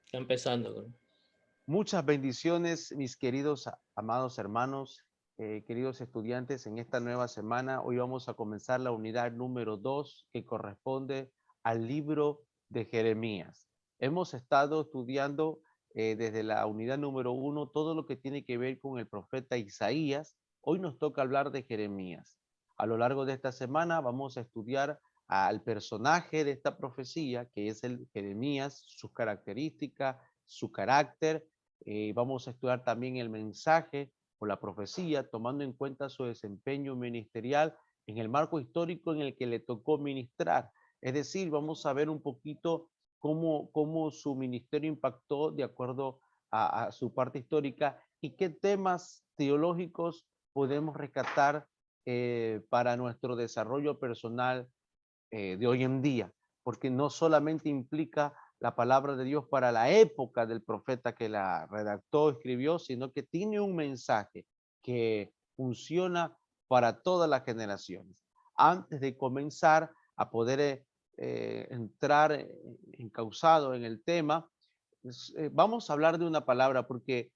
Está empezando. Muchas bendiciones, mis queridos amados hermanos, queridos estudiantes. En esta nueva semana, hoy vamos a comenzar la unidad número 2 que corresponde al libro de Jeremías. Hemos estado estudiando desde la unidad número 1 todo lo que tiene que ver con el profeta Isaías. Hoy nos toca hablar de Jeremías. A lo largo de esta semana vamos a estudiar al personaje de esta profecía, que es el Jeremías, sus características, su carácter. Vamos a estudiar también el mensaje o la profecía, tomando en cuenta su desempeño ministerial en el marco histórico en el que le tocó ministrar. Es decir, vamos a ver un poquito cómo su ministerio impactó de acuerdo a su parte histórica y qué temas teológicos podemos rescatar para nuestro desarrollo personal de hoy en día, porque no solamente implica la palabra de Dios para la época del profeta que la redactó, escribió, sino que tiene un mensaje que funciona para todas las generaciones. Antes de comenzar a poder entrar encauzado en el tema, vamos a hablar de una palabra porque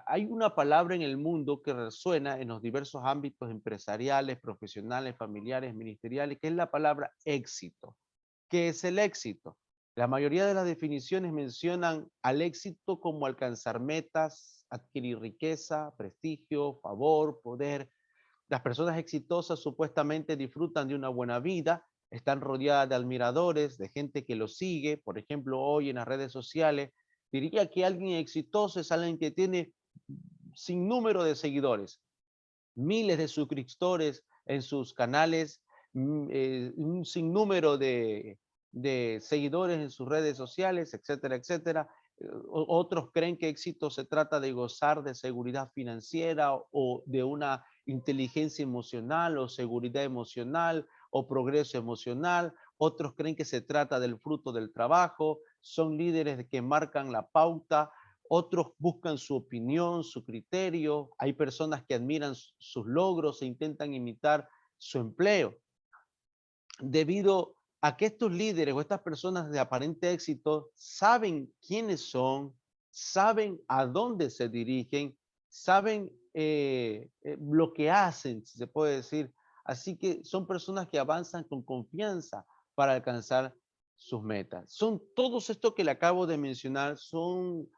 hay una palabra en el mundo que resuena en los diversos ámbitos empresariales, profesionales, familiares, ministeriales, que es la palabra éxito. ¿Qué es el éxito? La mayoría de las definiciones mencionan al éxito como alcanzar metas, adquirir riqueza, prestigio, favor, poder. Las personas exitosas supuestamente disfrutan de una buena vida, están rodeadas de admiradores, de gente que los sigue. Por ejemplo, hoy en las redes sociales, diría que alguien exitoso es alguien que tiene sin número de seguidores, miles de suscriptores en sus canales, un sinnúmero de seguidores en sus redes sociales, etcétera, etcétera. Otros creen que éxito se trata de gozar de seguridad financiera o de una inteligencia emocional o seguridad emocional o progreso emocional. Otros creen que se trata del fruto del trabajo. Son líderes que marcan la pauta. Otros buscan su opinión, su criterio. Hay personas que admiran sus logros e intentan imitar su empleo. Debido a que estos líderes o estas personas de aparente éxito saben quiénes son, saben a dónde se dirigen, saben lo que hacen, si se puede decir. Así que son personas que avanzan con confianza para alcanzar sus metas. Son todos estos que le acabo de mencionar, son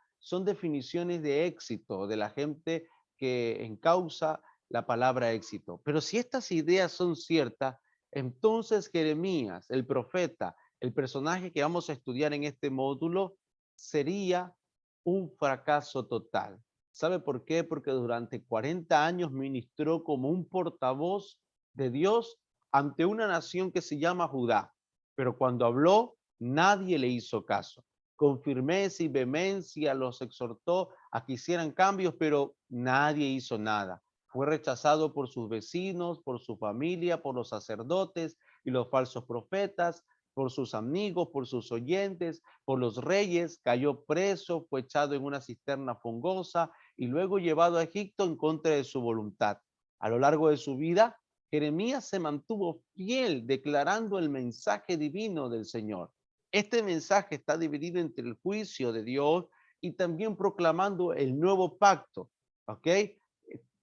definiciones de éxito de la gente que encausa la palabra éxito. Pero si estas ideas son ciertas, entonces Jeremías, el profeta, el personaje que vamos a estudiar en este módulo, sería un fracaso total. ¿Sabe por qué? Porque durante 40 años ministró como un portavoz de Dios ante una nación que se llama Judá. Pero cuando habló, nadie le hizo caso. Con firmeza y vehemencia los exhortó a que hicieran cambios, pero nadie hizo nada. Fue rechazado por sus vecinos, por su familia, por los sacerdotes y los falsos profetas, por sus amigos, por sus oyentes, por los reyes. Cayó preso, fue echado en una cisterna fungosa y luego llevado a Egipto en contra de su voluntad. A lo largo de su vida, Jeremías se mantuvo fiel, declarando el mensaje divino del Señor. Este mensaje está dividido entre el juicio de Dios y también proclamando el nuevo pacto, ¿ok?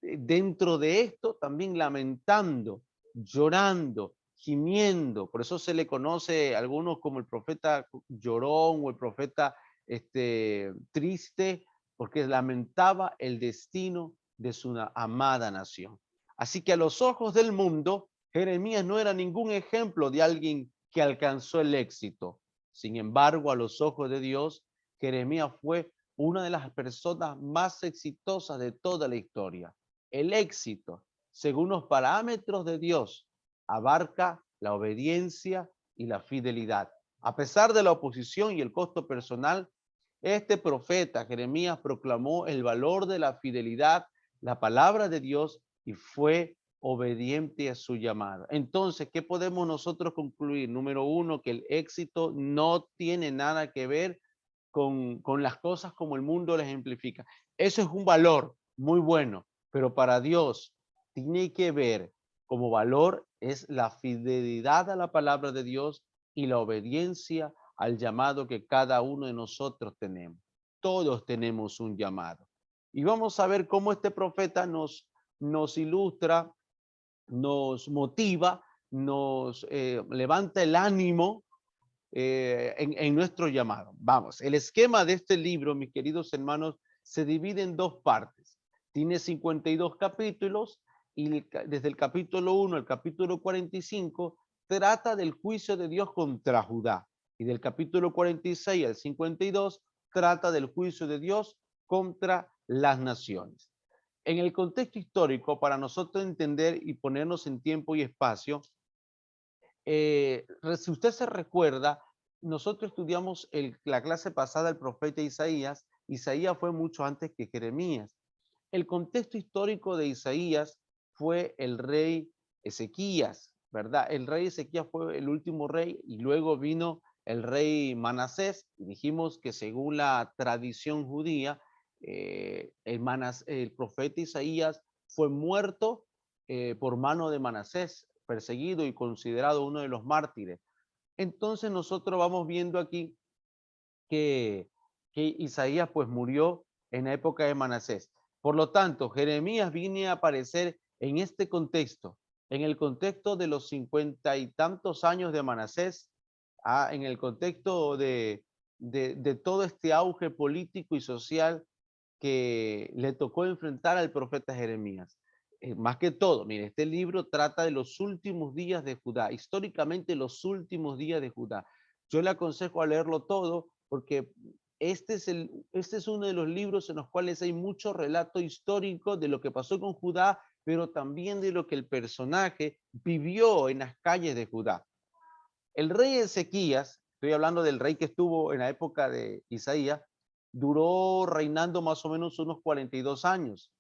Dentro de esto también lamentando, llorando, gimiendo. Por eso se le conoce a algunos como el profeta llorón o el profeta triste, porque lamentaba el destino de su amada nación. Así que a los ojos del mundo, Jeremías no era ningún ejemplo de alguien que alcanzó el éxito. Sin embargo, a los ojos de Dios, Jeremías fue una de las personas más exitosas de toda la historia. El éxito, según los parámetros de Dios, abarca la obediencia y la fidelidad. A pesar de la oposición y el costo personal, este profeta Jeremías proclamó el valor de la fidelidad, la palabra de Dios, y fue obediente a su llamado. Entonces, ¿qué podemos nosotros concluir? Número uno, que el éxito no tiene nada que ver con las cosas como el mundo les ejemplifica. Eso es un valor muy bueno, pero para Dios tiene que ver como valor es la fidelidad a la palabra de Dios y la obediencia al llamado que cada uno de nosotros tenemos. todos tenemos un llamado. Y vamos a ver cómo este profeta nos ilustra, nos motiva, nos levanta el ánimo en nuestro llamado. Vamos, el esquema de este libro, mis queridos hermanos, se divide en dos partes. Tiene 52 capítulos y desde el capítulo 1 al capítulo 45 trata del juicio de Dios contra Judá. Y del capítulo 46 al 52 trata del juicio de Dios contra las naciones. En el contexto histórico, para nosotros entender y ponernos en tiempo y espacio, si usted se recuerda, nosotros estudiamos la clase pasada el profeta Isaías. Isaías fue mucho antes que Jeremías. El contexto histórico de Isaías fue el rey Ezequías, ¿verdad? El rey Ezequías fue el último rey y luego vino el rey Manasés. Y dijimos que según la tradición judía, el profeta Isaías fue muerto por mano de Manasés, perseguido y considerado uno de los mártires. Entonces nosotros vamos viendo aquí que, que Isaías pues murió en la época de Manasés. Por lo tanto, Jeremías viene a aparecer en este contexto, en el contexto de los 50 y tantos años de Manasés, en el contexto de todo este auge político y social que le tocó enfrentar al profeta Jeremías. Más que todo, mire, este libro trata de los últimos días de Judá, históricamente los últimos días de Judá. Yo le aconsejo a leerlo todo porque este es uno de los libros en los cuales hay mucho relato histórico de lo que pasó con Judá, pero también de lo que el personaje vivió en las calles de Judá. El rey Ezequías, estoy hablando del rey que estuvo en la época de Isaías, duró reinando más o menos unos 42 años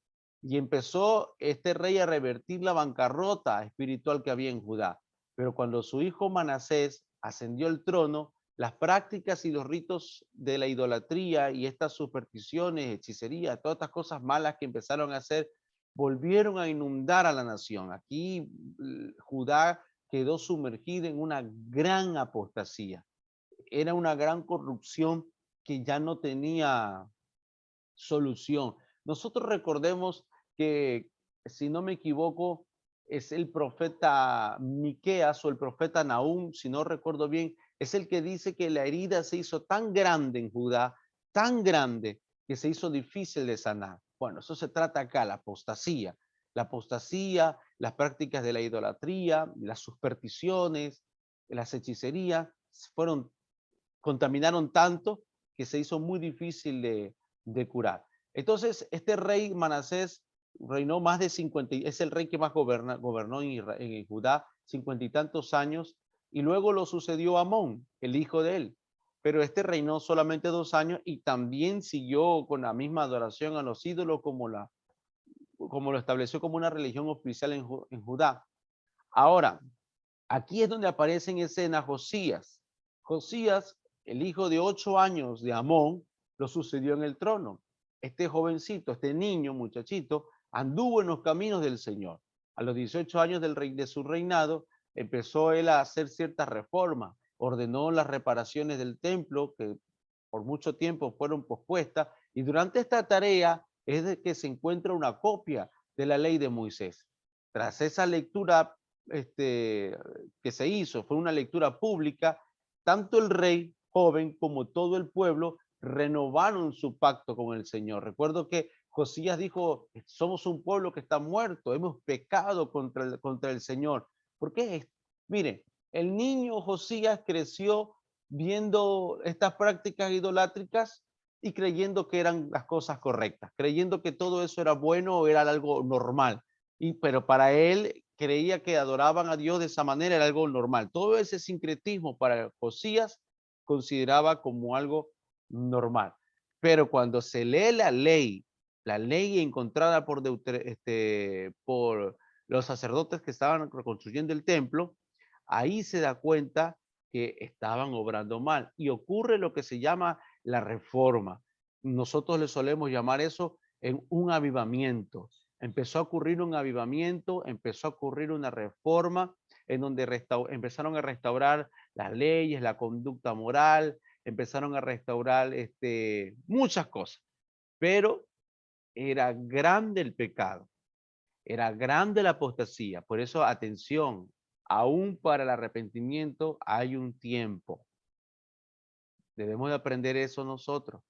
y empezó este rey a revertir la bancarrota espiritual que había en Judá. Pero cuando su hijo Manasés ascendió al trono, las prácticas y los ritos de la idolatría y estas supersticiones, hechicería, todas estas cosas malas que empezaron a hacer, volvieron a inundar a la nación. Aquí Judá quedó sumergida en una gran apostasía. Era una gran corrupción que ya no tenía solución. Nosotros recordemos que, si no me equivoco, es el profeta Miqueas o el profeta Nahum, si no recuerdo bien, es el que dice que la herida se hizo tan grande en Judá, tan grande, que se hizo difícil de sanar. Bueno, eso se trata acá, la apostasía. La apostasía, las prácticas de la idolatría, las supersticiones, las hechicerías, contaminaron tanto que se hizo muy difícil de curar. Entonces, este rey Manasés reinó más de 50, es el rey que más gobernó en Judá 50 y tantos años, y luego lo sucedió Amón, el hijo de él. Pero este reinó solamente 2 años y también siguió con la misma adoración a los ídolos como lo estableció como una religión oficial en Judá. Ahora, aquí es donde aparece en escena Josías. Josías, el hijo de 8 años de Amón, lo sucedió en el trono. Este jovencito, este niño, muchachito, anduvo en los caminos del Señor. A los 18 años de su reinado, empezó él a hacer ciertas reformas. Ordenó las reparaciones del templo, que por mucho tiempo fueron pospuestas, y durante esta tarea es de que se encuentra una copia de la ley de Moisés. Tras esa lectura que se hizo, fue una lectura pública, tanto el rey joven como todo el pueblo renovaron su pacto con el Señor. Recuerdo que Josías dijo, somos un pueblo que está muerto, hemos pecado contra el Señor. ¿Por qué? Mire, el niño Josías creció viendo estas prácticas idolátricas y creyendo que eran las cosas correctas, creyendo que todo eso era bueno o era algo normal. Pero para él creía que adoraban a Dios de esa manera, era algo normal. Todo ese sincretismo para Josías consideraba como algo normal. Pero cuando se lee la ley encontrada por los sacerdotes que estaban reconstruyendo el templo, ahí se da cuenta que estaban obrando mal y ocurre lo que se llama la reforma. Nosotros le solemos llamar eso en un avivamiento. Empezó a ocurrir un avivamiento, empezó a ocurrir una reforma en donde empezaron a restaurar las leyes, la conducta moral, empezaron a restaurar muchas cosas, pero era grande el pecado, era grande la apostasía. Por eso, atención, aún para el arrepentimiento hay un tiempo. Debemos de aprender eso nosotros.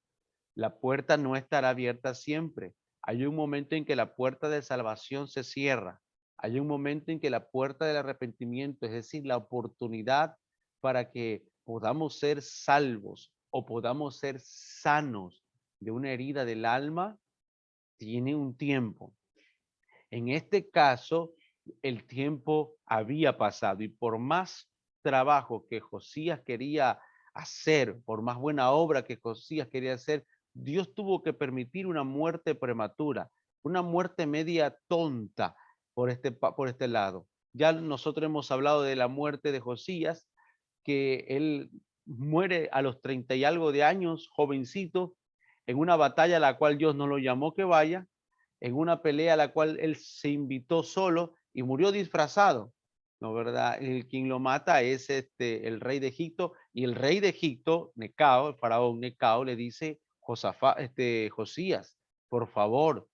La puerta no estará abierta siempre. Hay un momento en que la puerta de salvación se cierra. Hay un momento en que la puerta del arrepentimiento, es decir, la oportunidad para que podamos ser salvos o podamos ser sanos de una herida del alma, tiene un tiempo. En este caso, el tiempo había pasado y por más trabajo que Josías quería hacer, por más buena obra que Josías quería hacer, Dios tuvo que permitir una muerte prematura, una muerte media tonta por este lado. Ya nosotros hemos hablado de la muerte de Josías, que él muere a los 30 y algo de años, jovencito, en una batalla a la cual Dios no lo llamó que vaya, en una pelea a la cual él se invitó solo y murió disfrazado, ¿no verdad? Quien lo mata es el rey de Egipto, y el rey de Egipto, Necao, el faraón Necao, le dice, Josías, por favor,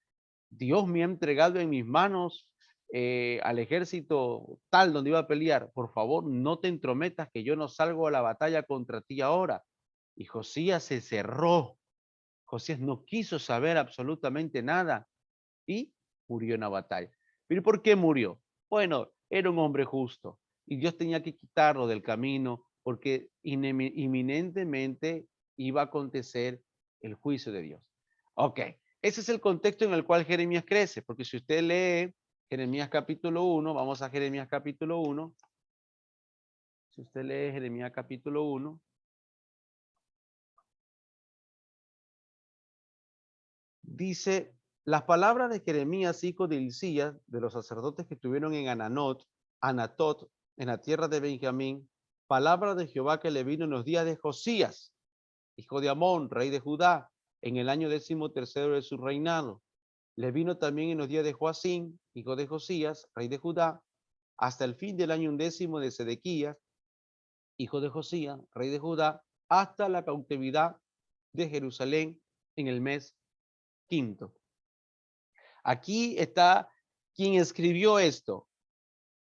Dios me ha entregado en mis manos al ejército tal donde iba a pelear. Por favor, no te entrometas, que yo no salgo a la batalla contra ti ahora. Y Josías se cerró. Josías no quiso saber absolutamente nada y murió en la batalla. ¿Pero por qué murió? Bueno, era un hombre justo y Dios tenía que quitarlo del camino porque inminentemente iba a acontecer el juicio de Dios. Ok, ese es el contexto en el cual Jeremías crece, porque si usted lee Jeremías capítulo 1, vamos a Jeremías capítulo 1. Si usted lee Jeremías capítulo 1, dice, las palabras de Jeremías, hijo de Hilcías, de los sacerdotes que estuvieron en Anatot, en la tierra de Benjamín, palabra de Jehová que le vino en los días de Josías, hijo de Amón, rey de Judá, en el año 13º de su reinado. Le vino también en los días de Joacín, hijo de Josías, rey de Judá, hasta el fin del año 11 de Sedequías, hijo de Josías, rey de Judá, hasta la cautividad de Jerusalén en el mes quinto. Aquí está quien escribió esto.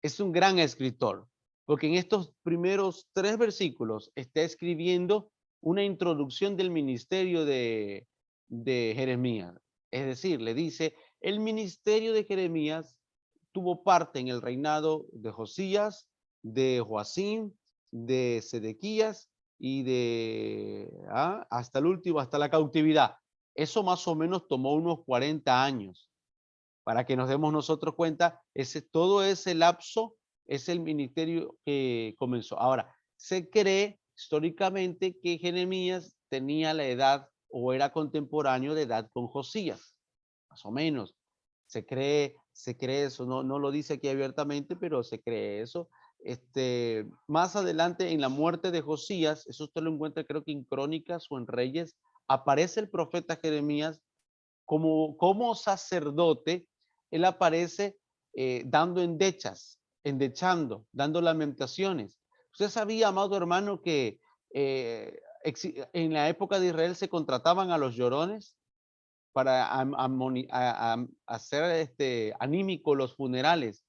Es un gran escritor, porque en estos primeros 3 versículos está escribiendo una introducción del ministerio de Jeremías. Es decir, le dice, el ministerio de Jeremías tuvo parte en el reinado de Josías, de Joacim, de Sedequías y hasta el último, hasta la cautividad. Eso más o menos tomó unos 40 años. Para que nos demos nosotros cuenta, todo ese lapso es el ministerio que comenzó. Ahora, se cree históricamente que Jeremías tenía la edad o era contemporáneo de edad con Josías, más o menos. Se cree eso, no lo dice aquí abiertamente, pero se cree eso. Más adelante, en la muerte de Josías, eso usted lo encuentra creo que en Crónicas o en Reyes, aparece el profeta Jeremías como sacerdote. Él aparece dando endechando, dando lamentaciones. Usted sabía, amado hermano, que en la época de Israel se contrataban a los llorones para hacer anímico los funerales.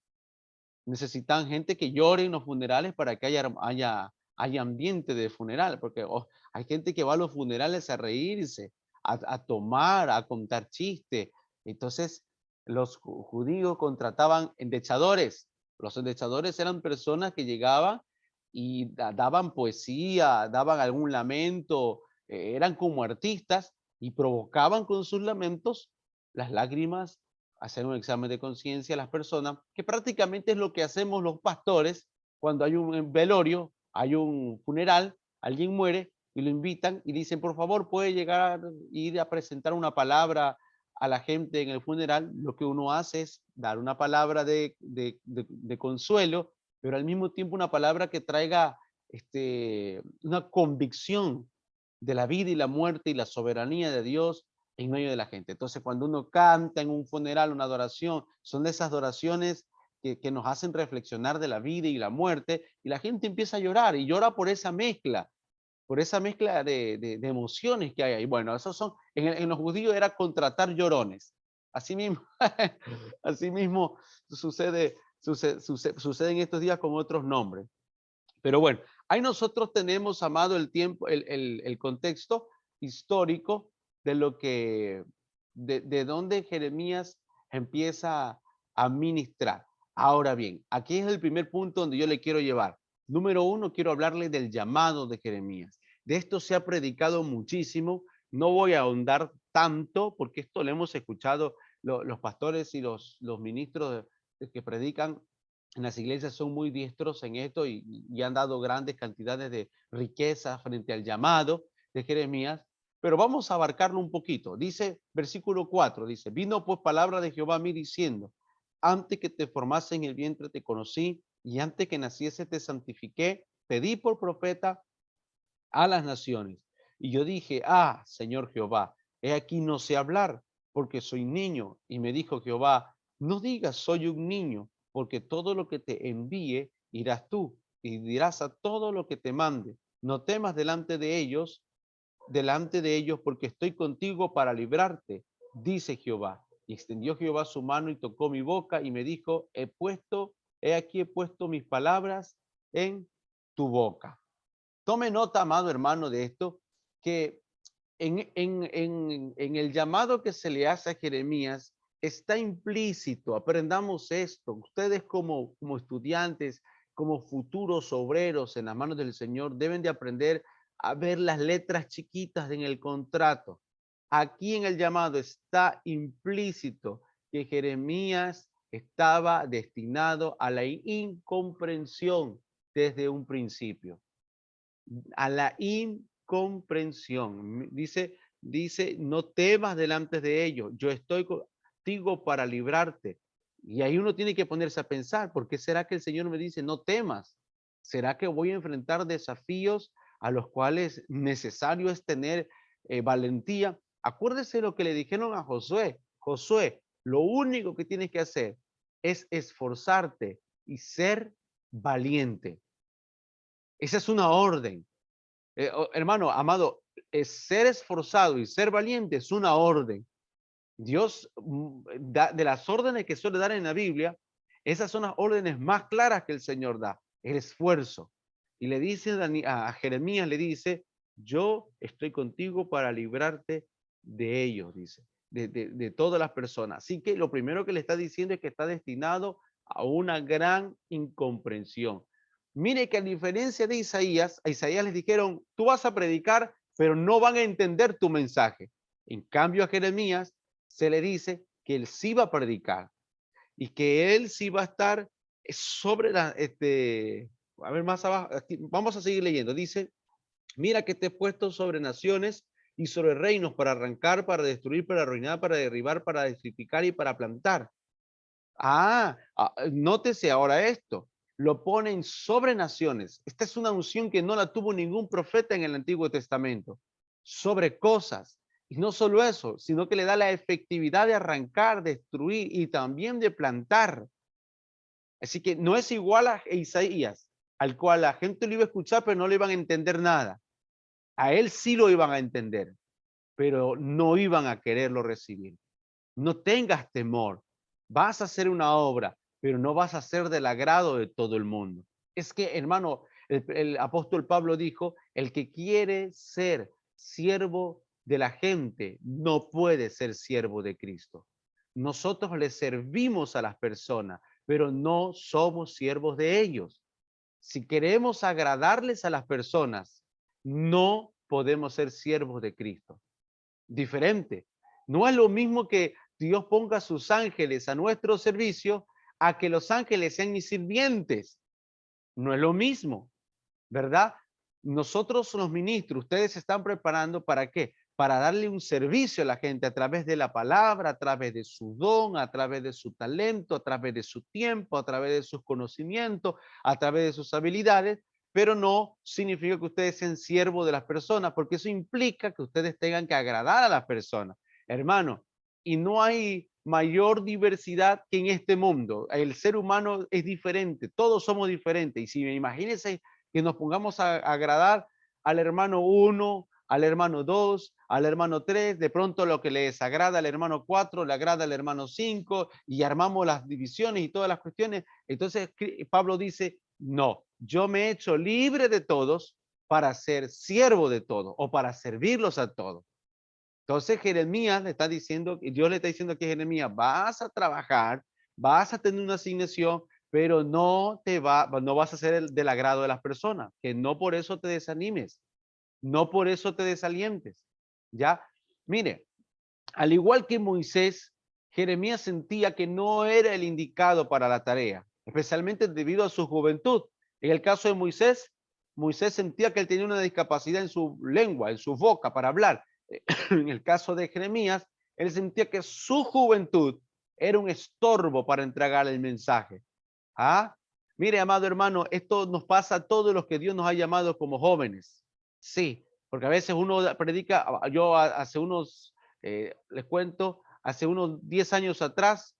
Necesitan gente que llore en los funerales para que haya ambiente de funeral, porque hay gente que va a los funerales a reírse, a tomar, a contar chistes. Entonces, los judíos contrataban endechadores. Los endechadores eran personas que llegaban y daban poesía, daban algún lamento, eran como artistas y provocaban con sus lamentos las lágrimas, hacer un examen de conciencia a las personas, que prácticamente es lo que hacemos los pastores cuando hay un velorio, hay un funeral, alguien muere y lo invitan y dicen, por favor, puede llegar, ir a presentar una palabra a la gente en el funeral. Lo que uno hace es dar una palabra de consuelo, pero al mismo tiempo una palabra que traiga una convicción de la vida y la muerte y la soberanía de Dios en medio de la gente. Entonces, cuando uno canta en un funeral, una adoración, son de esas adoraciones que nos hacen reflexionar de la vida y la muerte, y la gente empieza a llorar y llora por esa mezcla, por esa mezcla de emociones que hay ahí. Bueno, esos son, en los judíos era contratar llorones. Así mismo, así mismo sucede en estos días con otros nombres. Pero bueno, ahí nosotros tenemos, amado, el tiempo, el contexto histórico de lo que, de donde Jeremías empieza a ministrar. Ahora bien, aquí es el primer punto donde yo le quiero llevar. Número uno, quiero hablarle del llamado de Jeremías. De esto se ha predicado muchísimo. No voy a ahondar tanto porque esto lo hemos escuchado los pastores y los ministros que predican en las iglesias son muy diestros en esto y han dado grandes cantidades de riqueza frente al llamado de Jeremías, pero vamos a abarcarlo un poquito. Dice, versículo 4, dice, vino pues palabra de Jehová a mí diciendo, antes que te formase en el vientre te conocí y antes que naciese te santifiqué, te di por profeta a las naciones. Y yo dije, ah, Señor Jehová, he aquí no sé hablar, porque soy niño. Y me dijo Jehová, no digas soy un niño, porque todo lo que te envíe irás tú y dirás a todo lo que te mande. No temas delante de ellos, porque estoy contigo para librarte, dice Jehová. Y extendió Jehová su mano y tocó mi boca y me dijo, he aquí he puesto mis palabras en tu boca. Tome nota, amado hermano, de esto, que en el llamado que se le hace a Jeremías está implícito, aprendamos esto, ustedes como estudiantes, como futuros obreros en las manos del Señor, deben de aprender a ver las letras chiquitas en el contrato. Aquí en el llamado está implícito que Jeremías estaba destinado a la incomprensión desde un principio, a la incomprensión. Dice, no temas delante de ellos, yo estoy contigo para librarte. Y ahí uno tiene que ponerse a pensar, ¿por qué será que el Señor me dice, no temas? ¿Será que voy a enfrentar desafíos a los cuales necesario es tener valentía? Acuérdese lo que le dijeron a Josué. Josué, lo único que tienes que hacer es esforzarte y ser valiente. Esa es una orden. Hermano, amado, ser esforzado y ser valiente es una orden. Dios, de las órdenes que suele dar en la Biblia, esas son las órdenes más claras que el Señor da, el esfuerzo. Y le dice a Jeremías, le dice, yo estoy contigo para librarte de ellos, dice, de todas las personas. Así que lo primero que le está diciendo es que está destinado a una gran incomprensión. Mire que a diferencia de Isaías, a Isaías les dijeron, tú vas a predicar, pero no van a entender tu mensaje. En cambio a Jeremías se le dice que él sí va a predicar y que él sí va a estar sobre a ver más abajo, aquí, vamos a seguir leyendo. Dice, mira que te he puesto sobre naciones y sobre reinos para arrancar, para destruir, para arruinar, para derribar, para edificar y para plantar. Nótese ahora esto. Lo ponen sobre naciones. Esta es una unción que no la tuvo ningún profeta en el Antiguo Testamento. Sobre cosas. Y no solo eso, sino que le da la efectividad de arrancar, destruir y también de plantar. Así que no es igual a Isaías, al cual la gente lo iba a escuchar, pero no le iban a entender nada. A él sí lo iban a entender, pero no iban a quererlo recibir. No tengas temor. Vas a hacer una obra, pero no vas a ser del agrado de todo el mundo. Es que, hermano, el apóstol Pablo dijo, el que quiere ser siervo de la gente no puede ser siervo de Cristo. Nosotros le servimos a las personas, pero no somos siervos de ellos. Si queremos agradarles a las personas, no podemos ser siervos de Cristo. Diferente. No es lo mismo que Dios ponga sus ángeles a nuestro servicio a que los ángeles sean mis sirvientes. No es lo mismo, ¿verdad? Nosotros los ministros, ustedes se están preparando ¿para qué? Para darle un servicio a la gente a través de la palabra, a través de su don, a través de su talento, a través de su tiempo, a través de sus conocimientos, a través de sus habilidades, pero no significa que ustedes sean siervos de las personas, porque eso implica que ustedes tengan que agradar a las personas. Hermano, y no hay mayor diversidad que en este mundo. El ser humano es diferente, todos somos diferentes. Y si me imagínense que nos pongamos a agradar al hermano 1, al hermano 2, al hermano 3, de pronto lo que le desagrada al hermano 4, le agrada al hermano 5, y armamos las divisiones y todas las cuestiones. Entonces Pablo dice, no, yo me he hecho libre de todos para ser siervo de todos o para servirlos a todos. Entonces Jeremías le está diciendo, Dios le está diciendo que Jeremías, vas a trabajar, vas a tener una asignación, pero no vas a ser del agrado de las personas, que no por eso te desanimes, no por eso te desalientes. Ya, mire, al igual que Moisés, Jeremías sentía que no era el indicado para la tarea, especialmente debido a su juventud. En el caso de Moisés, Moisés sentía que él tenía una discapacidad en su lengua, en su boca para hablar. En el caso de Jeremías, él sentía que su juventud era un estorbo para entregar el mensaje. ¿Ah? Mire, amado hermano, esto nos pasa a todos los que Dios nos ha llamado como jóvenes. Sí, porque a veces uno predica, yo hace unos, les cuento, hace unos 10 años atrás,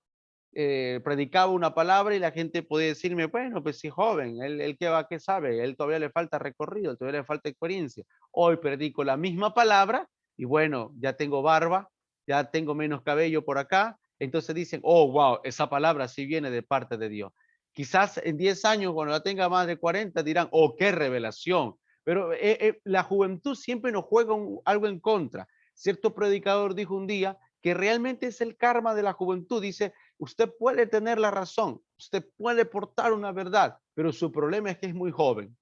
predicaba una palabra y la gente podía decirme, bueno, pues sí, joven, él qué sabe, él todavía le falta recorrido, todavía le falta experiencia. Hoy predico la misma palabra y bueno, ya tengo barba, ya tengo menos cabello por acá, entonces dicen, oh, wow, esa palabra sí viene de parte de Dios. Quizás en 10 años, cuando la tenga más de 40, dirán, oh, qué revelación. Pero la juventud siempre nos juega algo en contra. Cierto predicador dijo un día que realmente es el karma de la juventud. Dice, usted puede tener la razón, usted puede portar una verdad, pero su problema es que es muy joven.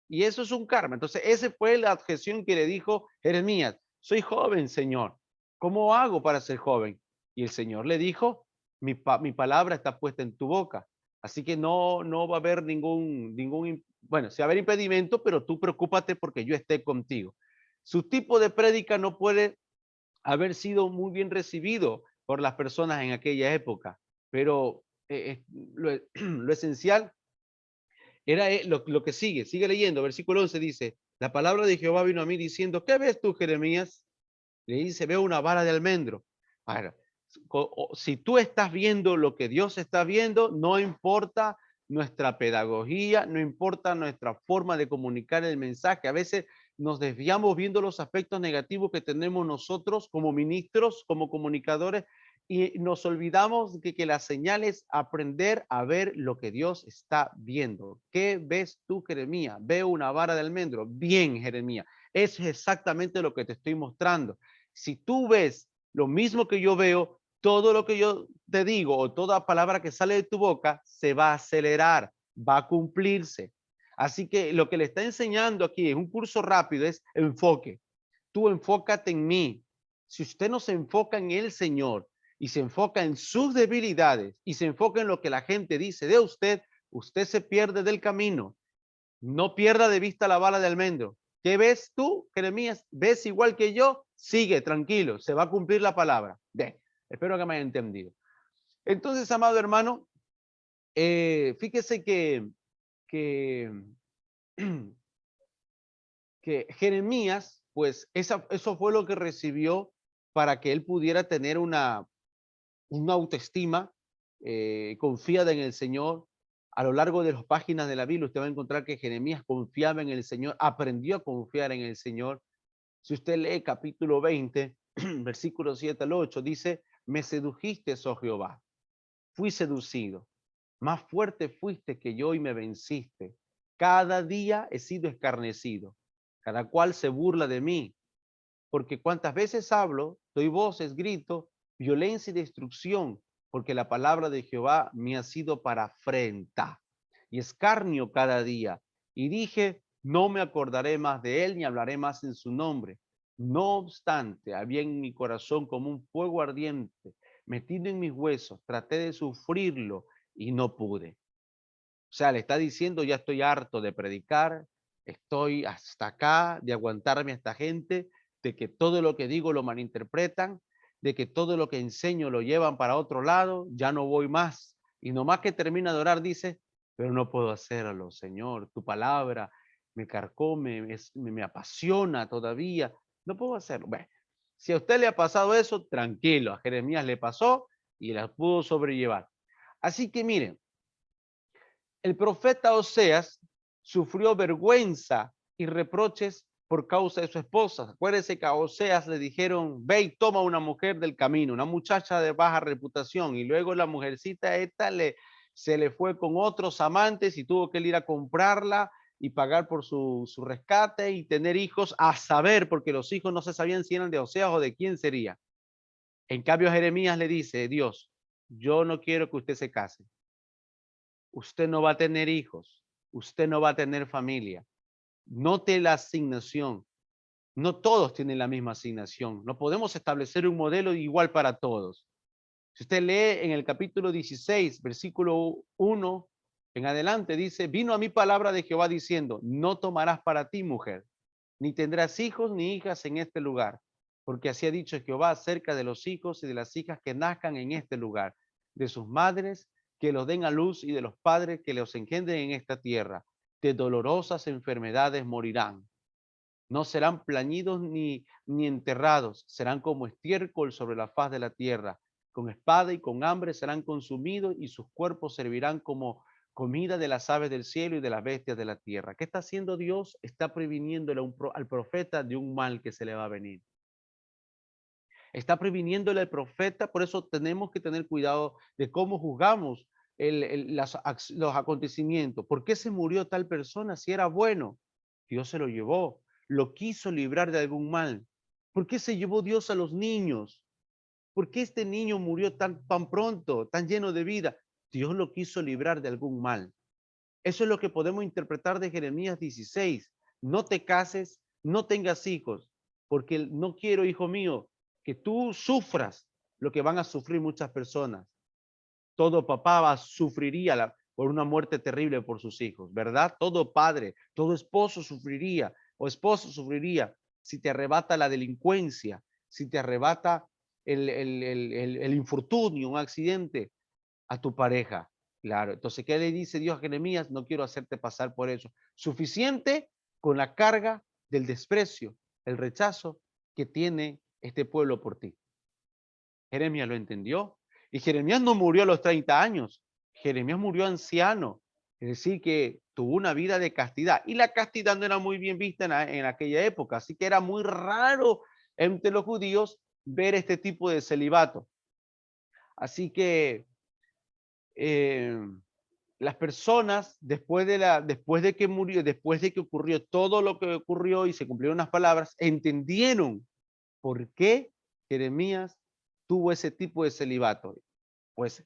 Y eso es un karma. Entonces, esa fue la objeción que le dijo Jeremías. Soy joven, Señor. ¿Cómo hago para ser joven? Y el Señor le dijo, mi palabra está puesta en tu boca. Así que no va a haber bueno, sí va a haber impedimento, pero tú preocúpate porque yo esté contigo. Su tipo de prédica no puede haber sido muy bien recibido por las personas en aquella época, pero lo esencial era lo que sigue leyendo, versículo 11 dice, la palabra de Jehová vino a mí diciendo, ¿qué ves tú, Jeremías? Le dice, veo una vara de almendro. Ahora, si tú estás viendo lo que Dios está viendo, no importa nuestra pedagogía, no importa nuestra forma de comunicar el mensaje. A veces nos desviamos viendo los aspectos negativos que tenemos nosotros como ministros, como comunicadores, y nos olvidamos de que la señal es aprender a ver lo que Dios está viendo. ¿Qué ves tú, Jeremías? Veo una vara de almendro. Bien, Jeremías. Es exactamente lo que te estoy mostrando. Si tú ves lo mismo que yo veo, todo lo que yo te digo o toda palabra que sale de tu boca se va a acelerar, va a cumplirse. Así que lo que le está enseñando aquí es un curso rápido, es enfoque. Tú enfócate en mí. Si usted no se enfoca en el Señor y se enfoca en sus debilidades y se enfoca en lo que la gente dice de usted, usted se pierde del camino. No pierda de vista la bala de almendro. ¿Qué ves tú, Jeremías? ¿Ves igual que yo? Sigue, tranquilo, se va a cumplir la palabra. Bien, espero que me haya entendido. Entonces, amado hermano, fíjese que, que Jeremías, pues eso fue lo que recibió para que él pudiera tener una autoestima confiada en el Señor. A lo largo de las páginas de la Biblia, usted va a encontrar que Jeremías confiaba en el Señor, aprendió a confiar en el Señor. Si usted lee capítulo 20, versículo 7 al 8, dice, me sedujiste, oh Jehová, fui seducido, más fuerte fuiste que yo y me venciste. Cada día he sido escarnecido, cada cual se burla de mí, porque cuantas veces hablo, doy voces, grito, violencia y destrucción, porque la palabra de Jehová me ha sido para afrenta y escarnio cada día. Y dije, no me acordaré más de él ni hablaré más en su nombre. No obstante, había en mi corazón como un fuego ardiente, metido en mis huesos, traté de sufrirlo y no pude. O sea, le está diciendo, ya estoy harto de predicar, estoy hasta acá de aguantarme a esta gente, de que todo lo que digo lo malinterpretan, de que todo lo que enseño lo llevan para otro lado, ya no voy más. Y nomás que termina de orar, dice, pero no puedo hacerlo, Señor, tu palabra me carcome, me apasiona todavía, no puedo hacerlo. Bueno, si a usted le ha pasado eso, tranquilo, a Jeremías le pasó y la pudo sobrellevar. Así que miren, el profeta Oseas sufrió vergüenza y reproches por causa de su esposa. Acuérdense que a Oseas le dijeron, ve y toma una mujer del camino, una muchacha de baja reputación, y luego la mujercita esta se le fue con otros amantes y tuvo que ir a comprarla y pagar por su rescate y tener hijos, a saber, porque los hijos no se sabían si eran de Oseas o de quién sería. En cambio, Jeremías le dice, Dios, yo no quiero que usted se case. Usted no va a tener hijos. Usted no va a tener familia. Note la asignación. No todos tienen la misma asignación. No podemos establecer un modelo igual para todos. Si usted lee en el capítulo 16, versículo 1 en adelante, dice, vino a mí palabra de Jehová diciendo, no tomarás para ti mujer, ni tendrás hijos ni hijas en este lugar, porque así ha dicho Jehová acerca de los hijos y de las hijas que nazcan en este lugar, de sus madres que los den a luz y de los padres que los engendren en esta tierra. De dolorosas enfermedades morirán. No serán plañidos ni enterrados, serán como estiércol sobre la faz de la tierra. Con espada y con hambre serán consumidos y sus cuerpos servirán como comida de las aves del cielo y de las bestias de la tierra. ¿Qué está haciendo Dios? Está previniéndole al profeta de un mal que se le va a venir. Está previniéndole al profeta, por eso tenemos que tener cuidado de cómo juzgamos los acontecimientos. ¿Por qué se murió tal persona si era bueno? Dios se lo llevó, lo quiso librar de algún mal. ¿Por qué se llevó Dios a los niños? ¿Por qué este niño murió tan pronto, tan lleno de vida? Dios lo quiso librar de algún mal. Eso es lo que podemos interpretar de Jeremías 16. No te cases, no tengas hijos, porque no quiero, hijo mío, que tú sufras lo que van a sufrir muchas personas. Todo papá sufriría por una muerte terrible por sus hijos, ¿verdad? Todo padre, todo esposo sufriría o esposo sufriría si te arrebata la delincuencia, si te arrebata el infortunio, un accidente a tu pareja. Claro, entonces, ¿qué le dice Dios a Jeremías? No quiero hacerte pasar por eso. Suficiente con la carga del desprecio, el rechazo que tiene este pueblo por ti. Jeremías lo entendió. Y Jeremías no murió a los 30 años. Jeremías murió anciano. Es decir, que tuvo una vida de castidad. Y la castidad no era muy bien vista en aquella época. Así que era muy raro entre los judíos ver este tipo de celibato. Así que las personas, después de que murió, después de que ocurrió todo lo que ocurrió y se cumplieron las palabras, entendieron por qué Jeremías tuvo ese tipo de celibato. Pues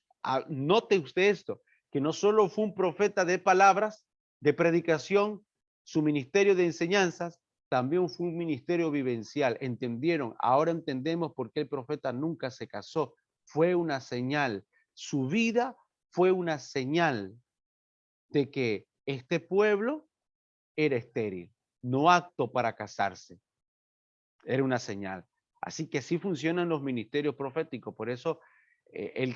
note usted esto, que no solo fue un profeta de palabras, de predicación, su ministerio de enseñanzas, también fue un ministerio vivencial. Entendieron, ahora entendemos por qué el profeta nunca se casó. Fue una señal. Su vida fue una señal de que este pueblo era estéril, no apto para casarse. Era una señal. Así que así funcionan los ministerios proféticos. Por eso,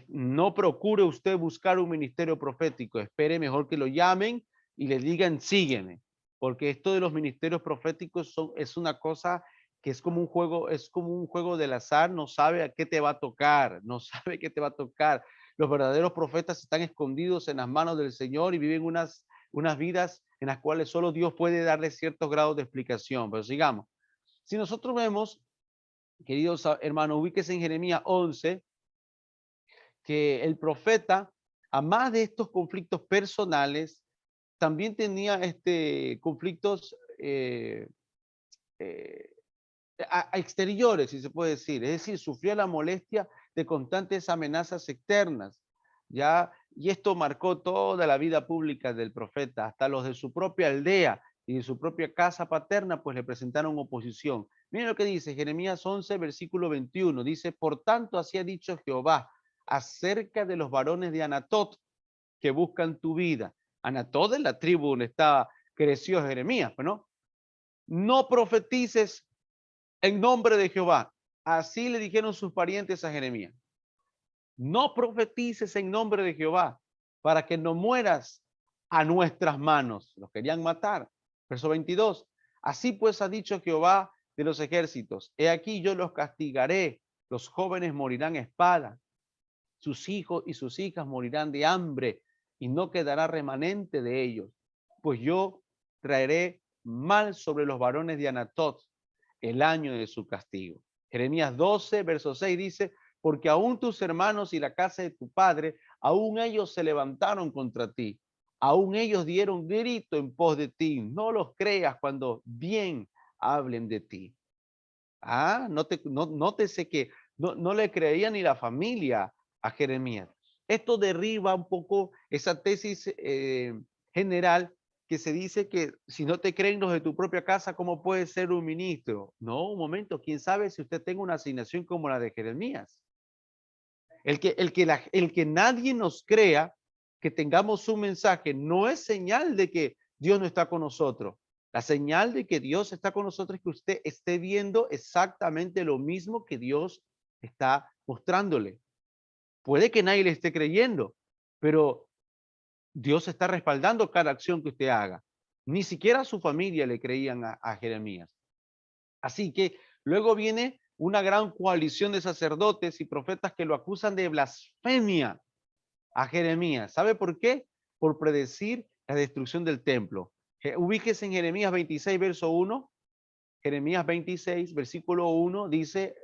no procure usted buscar un ministerio profético. Espere mejor que lo llamen y le digan, sígueme. Porque esto de los ministerios proféticos es una cosa que es como un juego del azar. No sabe a qué te va a tocar, no sabe qué te va a tocar. Los verdaderos profetas están escondidos en las manos del Señor y viven unas vidas en las cuales solo Dios puede darle ciertos grados de explicación. Pero sigamos. Si nosotros vemos, queridos hermanos, ubíquese en Jeremías 11, que el profeta, a más de estos conflictos personales, también tenía conflictos eh, exteriores, si se puede decir. Es decir, sufría la molestia de constantes amenazas externas, ¿ya? Y esto marcó toda la vida pública del profeta, hasta los de su propia aldea y de su propia casa paterna, pues le presentaron oposición. Miren lo que dice Jeremías 11, versículo 21. Dice, por tanto, así ha dicho Jehová acerca de los varones de Anatot que buscan tu vida. Anatot es la tribu donde creció Jeremías, ¿no? No profetices en nombre de Jehová. Así le dijeron sus parientes a Jeremías. No profetices en nombre de Jehová para que no mueras a nuestras manos. Los querían matar. Verso 22. Así pues ha dicho Jehová de los ejércitos. He aquí yo los castigaré. Los jóvenes morirán a espada. Sus hijos y sus hijas morirán de hambre y no quedará remanente de ellos. Pues yo traeré mal sobre los varones de Anatot el año de su castigo. Jeremías 12, verso 6 dice, porque aún tus hermanos y la casa de tu padre, aún ellos se levantaron contra ti. Aún ellos dieron grito en pos de ti. No los creas cuando bien hablen de ti. Nótese que no le creía ni la familia a Jeremías. Esto derriba un poco esa tesis general que se dice que si no te creen los de tu propia casa, ¿cómo puedes ser un ministro? No, un momento, quién sabe si usted tenga una asignación como la de Jeremías. El que nadie nos crea que tengamos un mensaje no es señal de que Dios no está con nosotros. La señal de que Dios está con nosotros es que usted esté viendo exactamente lo mismo que Dios está mostrándole. Puede que nadie le esté creyendo, pero Dios está respaldando cada acción que usted haga. Ni siquiera a su familia le creían a Jeremías. Así que luego viene una gran coalición de sacerdotes y profetas que lo acusan de blasfemia a Jeremías. ¿Sabe por qué? Por predecir la destrucción del templo. Ubíquese en Jeremías 26, verso 1. Jeremías 26, versículo 1, dice,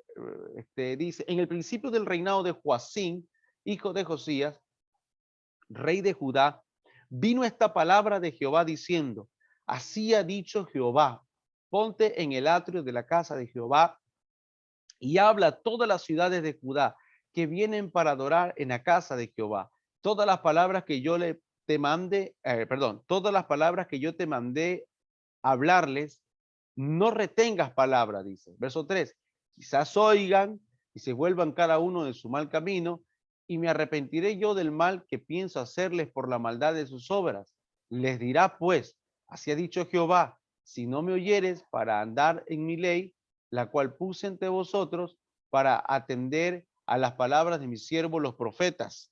dice, en el principio del reinado de Joacín, hijo de Josías, rey de Judá, vino esta palabra de Jehová diciendo, así ha dicho Jehová, ponte en el atrio de la casa de Jehová y habla a todas las ciudades de Judá que vienen para adorar en la casa de Jehová. Todas las palabras que yo te mande, todas las palabras que yo te mandé hablarles, no retengas palabras, dice. Verso 3, quizás oigan y se vuelvan cada uno de su mal camino, y me arrepentiré yo del mal que pienso hacerles por la maldad de sus obras. Les dirá pues, así ha dicho Jehová, si no me oyeres para andar en mi ley, la cual puse entre vosotros para atender a las palabras de mis siervos los profetas,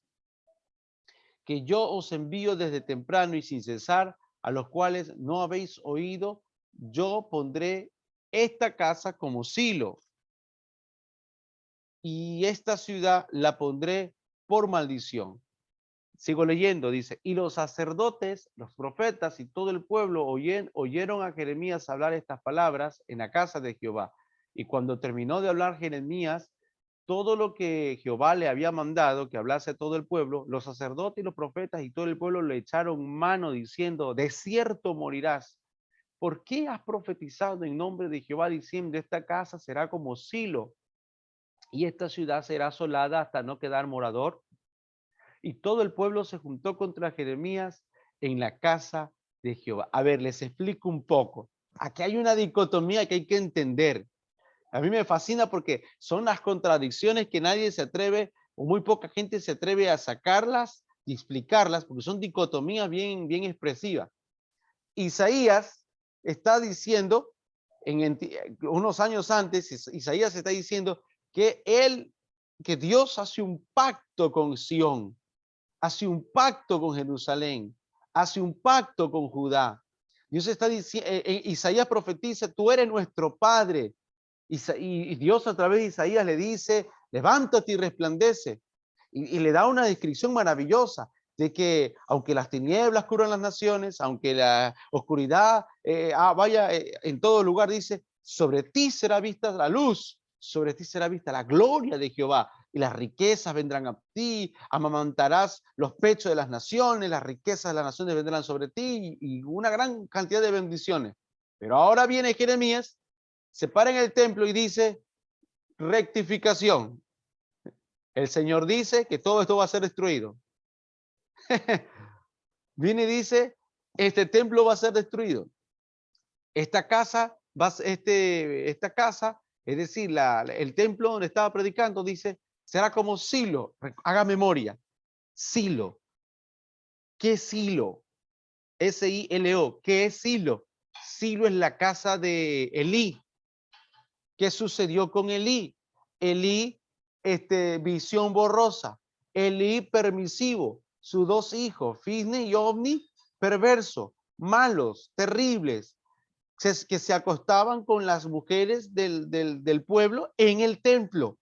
que yo os envío desde temprano y sin cesar, a los cuales no habéis oído, yo pondré esta casa como silo y esta ciudad la pondré por maldición. Sigo leyendo, dice, y los sacerdotes, los profetas y todo el pueblo oyeron a Jeremías hablar estas palabras en la casa de Jehová. Y cuando terminó de hablar Jeremías, todo lo que Jehová le había mandado que hablase a todo el pueblo, los sacerdotes y los profetas y todo el pueblo le echaron mano diciendo, de cierto morirás. ¿Por qué has profetizado en nombre de Jehová diciendo, esta casa será como Silo y esta ciudad será asolada hasta no quedar morador? Y todo el pueblo se juntó contra Jeremías en la casa de Jehová. A ver, les explico un poco. Aquí hay una dicotomía que hay que entender. A mí me fascina porque son las contradicciones que nadie se atreve o muy poca gente se atreve a sacarlas y explicarlas porque son dicotomías bien expresivas. Isaías está diciendo, unos años antes, Isaías está diciendo que Dios hace un pacto con Sión, hace un pacto con Jerusalén, hace un pacto con Judá. Dios está diciendo, Isaías profetiza, tú eres nuestro Padre. Y Dios a través de Isaías le dice, levántate y resplandece. Y le da una descripción maravillosa de que aunque las tinieblas cubran las naciones, aunque la oscuridad vaya en todo lugar, dice, sobre ti será vista la luz, sobre ti será vista la gloria de Jehová y las riquezas vendrán a ti, amamantarás los pechos de las naciones, las riquezas de las naciones vendrán sobre ti y una gran cantidad de bendiciones. Pero ahora viene Jeremías, se para en el templo y dice, rectificación. El Señor dice que todo esto va a ser destruido. Viene y dice, este templo va a ser destruido. Esta casa, esta casa, es decir, el templo donde estaba predicando, dice, será como Silo. Haga memoria. Silo. ¿Qué es Silo? S-I-L-O. ¿Qué es Silo? Silo es la casa de Elí. ¿Qué sucedió con Elí? Elí, visión borrosa. Elí permisivo. Sus dos hijos, Fisne y Ovni, perverso, malos, terribles, que se acostaban con las mujeres del pueblo en el templo,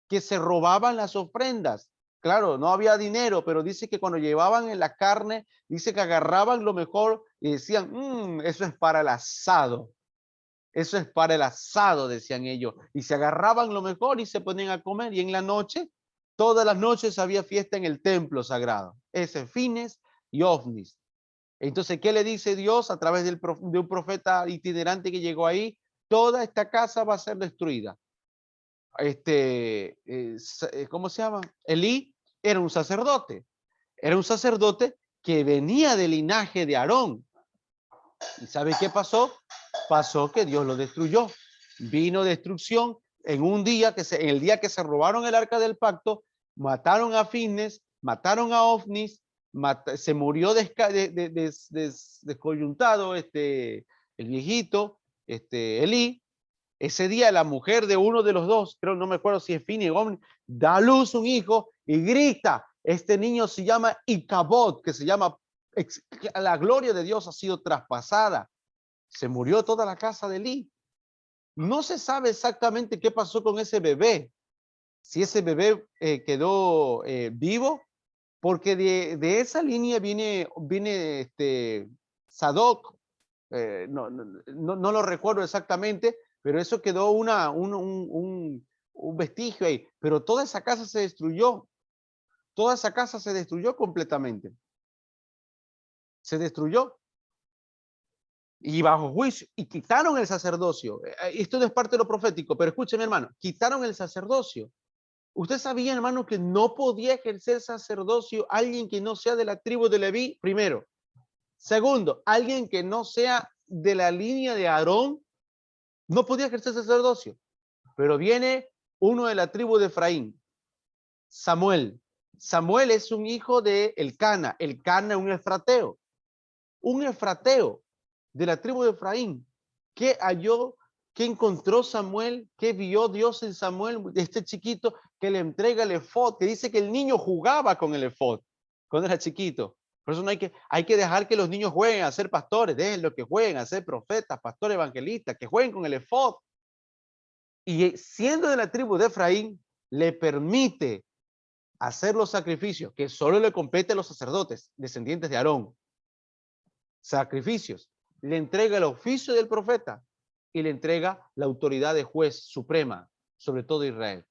que se robaban las ofrendas. claro, no había dinero, pero dice que cuando llevaban en la carne, dice que agarraban lo mejor y decían, eso es para el asado. Eso es para el asado, decían ellos. Y se agarraban lo mejor y se ponían a comer. Y en la noche, todas las noches había fiesta en el templo sagrado. Ese Fines y Ofnis. Entonces, ¿qué le dice Dios a través de un profeta itinerante que llegó ahí? Toda esta casa va a ser destruida. ¿Cómo se llama? Elí era un sacerdote. Era un sacerdote que venía del linaje de Aarón. ¿Y sabe qué pasó? Pasó que Dios lo destruyó. Vino destrucción en un día en el día que se robaron el arca del pacto, mataron a Fines, mataron a Ofnis, se murió descoyuntado el viejito, Elí. Ese día la mujer de uno de los dos, creo, no me acuerdo si es Fini o Ofni, da a luz un hijo y grita. Este niño se llama Icabod, que se llama la gloria de Dios ha sido traspasada. Se murió toda la casa de Elí. No se sabe exactamente qué pasó con ese bebé. Si ese bebé quedó vivo, porque de esa línea viene Sadoc. No lo recuerdo exactamente, pero eso quedó un vestigio ahí. Pero toda esa casa se destruyó. Toda esa casa se destruyó completamente. Se destruyó. Y bajo juicio, y quitaron el sacerdocio. Esto no es parte de lo profético, pero escúcheme, hermano, quitaron el sacerdocio. Usted sabía, hermano, que no podía ejercer sacerdocio alguien que no sea de la tribu de Leví, primero. Segundo, alguien que no sea de la línea de Aarón, no podía ejercer sacerdocio. Pero viene uno de la tribu de Efraín, Samuel. Samuel es un hijo de Elcana. Elcana es un efrateo. Un efrateo de la tribu de Efraín. ¿Qué halló? ¿Qué encontró Samuel? ¿Qué vio Dios en Samuel? De este chiquito que le entrega el efod, que dice que el niño jugaba con el efod cuando era chiquito. Por eso no hay que dejar que los niños jueguen a ser pastores, déjenlo que jueguen a ser profetas, pastores, evangelistas, que jueguen con el efod. Y siendo de la tribu de Efraín, le permite hacer los sacrificios que solo le compete a los sacerdotes, descendientes de Aarón. Sacrificios. Le entrega el oficio del profeta y le entrega la autoridad de juez suprema sobre todo Israel.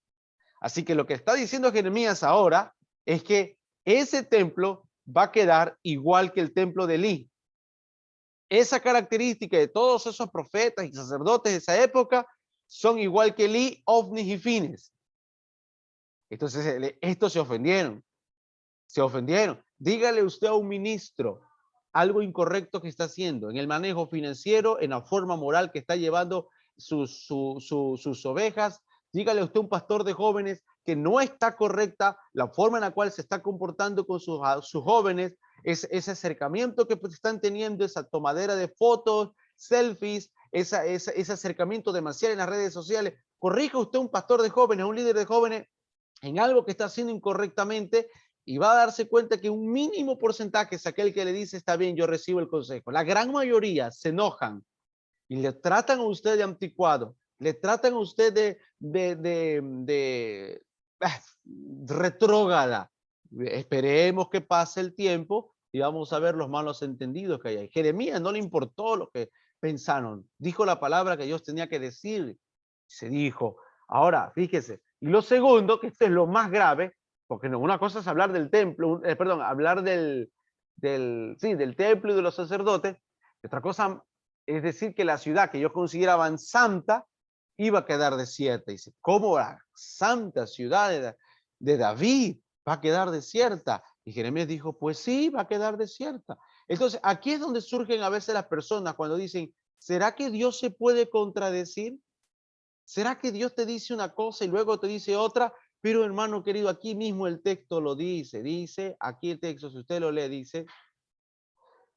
Así que lo que está diciendo Jeremías ahora es que ese templo va a quedar igual que el templo de Elí. Esa característica de todos esos profetas y sacerdotes de esa época son igual que Elí, Ofnis y Fines. Entonces, estos se ofendieron. Se ofendieron. Dígale usted a un ministro algo incorrecto que está haciendo en el manejo financiero, en la forma moral que está llevando sus ovejas. Dígale a usted a un pastor de jóvenes que no está correcta la forma en la cual se está comportando con sus jóvenes, ese acercamiento que están teniendo, esa tomadera de fotos, selfies, ese acercamiento demasiado en las redes sociales. Corrija usted a un pastor de jóvenes, a un líder de jóvenes en algo que está haciendo incorrectamente y va a darse cuenta que un mínimo porcentaje es aquel que le dice, está bien, yo recibo el consejo. La gran mayoría se enojan y le tratan a usted de anticuado, le tratan a usted de retrógrada. Esperemos que pase el tiempo y vamos a ver los malos entendidos que hay ahí. Jeremías no le importó lo que pensaron, dijo la palabra que Dios tenía que decir, se dijo. Ahora, fíjese, y lo segundo, que esto es lo más grave, porque no, una cosa es hablar del templo, perdón, hablar del templo y de los sacerdotes, y otra cosa es decir que la ciudad que ellos consideraban santa iba a quedar desierta. Y dice, ¿cómo la santa ciudad de David va a quedar desierta? Y Jeremías dijo, pues sí, va a quedar desierta. Entonces, aquí es donde surgen a veces las personas cuando dicen, ¿será que Dios se puede contradecir? ¿Será que Dios te dice una cosa y luego te dice otra? Pero hermano querido, aquí mismo el texto lo dice, aquí el texto, si usted lo lee, dice,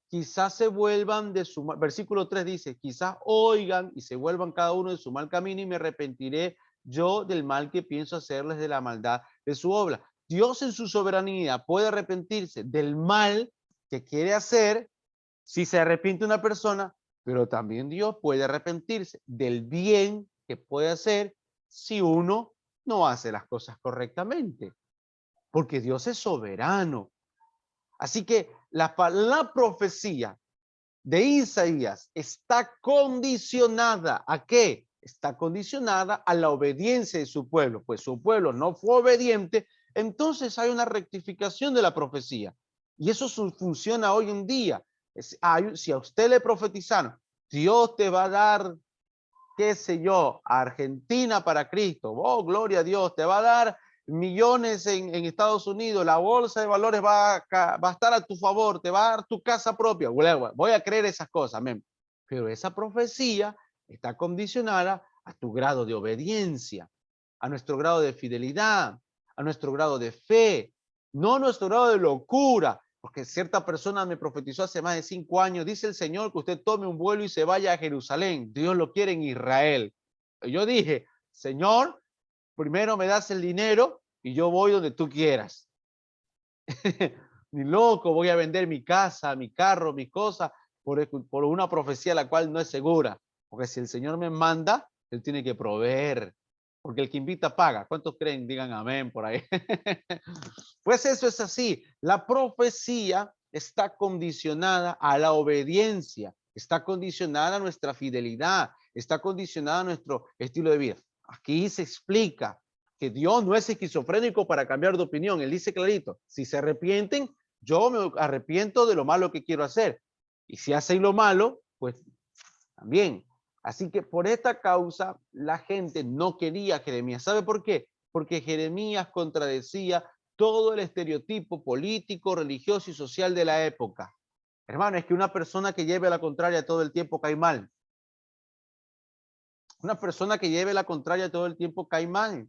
quizás se vuelvan de su mal, versículo 3 dice, quizás oigan y se vuelvan cada uno de su mal camino y me arrepentiré yo del mal que pienso hacerles de la maldad de su obra. Dios en su soberanía puede arrepentirse del mal que quiere hacer si se arrepiente una persona, pero también Dios puede arrepentirse del bien que puede hacer si uno no hace las cosas correctamente. porque Dios es soberano. Así que la profecía de Isaías está condicionada ¿a qué? Está condicionada a la obediencia de su pueblo. Pues su pueblo no fue obediente, entonces hay una rectificación de la profecía. Y eso funciona hoy en día. Si a usted le profetizaron, Dios te va a dar, qué sé yo, a Argentina para Cristo. Oh, gloria a Dios, te va a dar millones en Estados Unidos, la bolsa de valores va a estar a tu favor, te va a dar tu casa propia. Voy a creer esas cosas, amén. Pero esa profecía está condicionada a tu grado de obediencia, a nuestro grado de fidelidad, a nuestro grado de fe, no a nuestro grado de locura, porque cierta persona me profetizó hace más de 5 años, dice el Señor que usted tome un vuelo y se vaya a Jerusalén, Dios lo quiere en Israel. Yo dije, Señor, primero me das el dinero y yo voy donde tú quieras. Ni loco, voy a vender mi casa, mi carro, mis cosas por una profecía la cual no es segura. Porque si el Señor me manda, Él tiene que proveer. Porque el que invita paga. ¿Cuántos creen? Digan amén por ahí. Pues eso es así. La profecía está condicionada a la obediencia, está condicionada a nuestra fidelidad, está condicionada a nuestro estilo de vida. Aquí se explica que Dios no es esquizofrénico para cambiar de opinión. Él dice clarito, si se arrepienten, yo me arrepiento de lo malo que quiero hacer. Y si hacen lo malo, pues también. Así que por esta causa la gente no quería a Jeremías. ¿Sabe por qué? Porque Jeremías contradecía todo el estereotipo político, religioso y social de la época. Hermano, es que una persona que lleve la contraria todo el tiempo cae mal. Una persona que lleve la contraria todo el tiempo cae mal.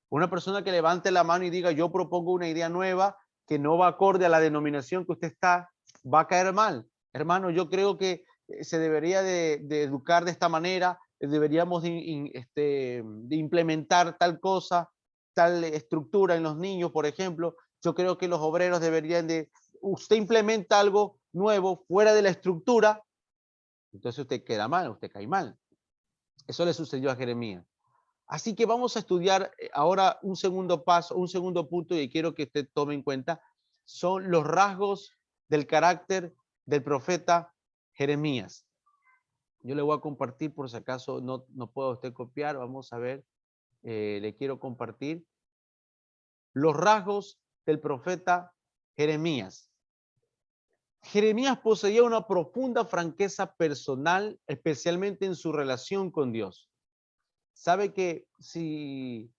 Una persona que levante la mano y diga, yo propongo una idea nueva que no va acorde a la denominación que usted está, va a caer mal. Hermano, yo creo que se debería de educar de esta manera, deberíamos de implementar tal cosa, tal estructura en los niños, por ejemplo. Yo creo que los obreros deberían de, usted implementa algo nuevo fuera de la estructura, entonces usted queda mal, usted cae mal. Eso le sucedió a Jeremías. Así que vamos a estudiar ahora un segundo paso, un segundo punto y quiero que usted tome en cuenta, son los rasgos del carácter del profeta Jeremías. Yo le voy a compartir por si acaso no puedo usted copiar, vamos a ver, le quiero compartir los rasgos del profeta Jeremías. Jeremías poseía una profunda franqueza personal, especialmente en su relación con Dios. Sabe que si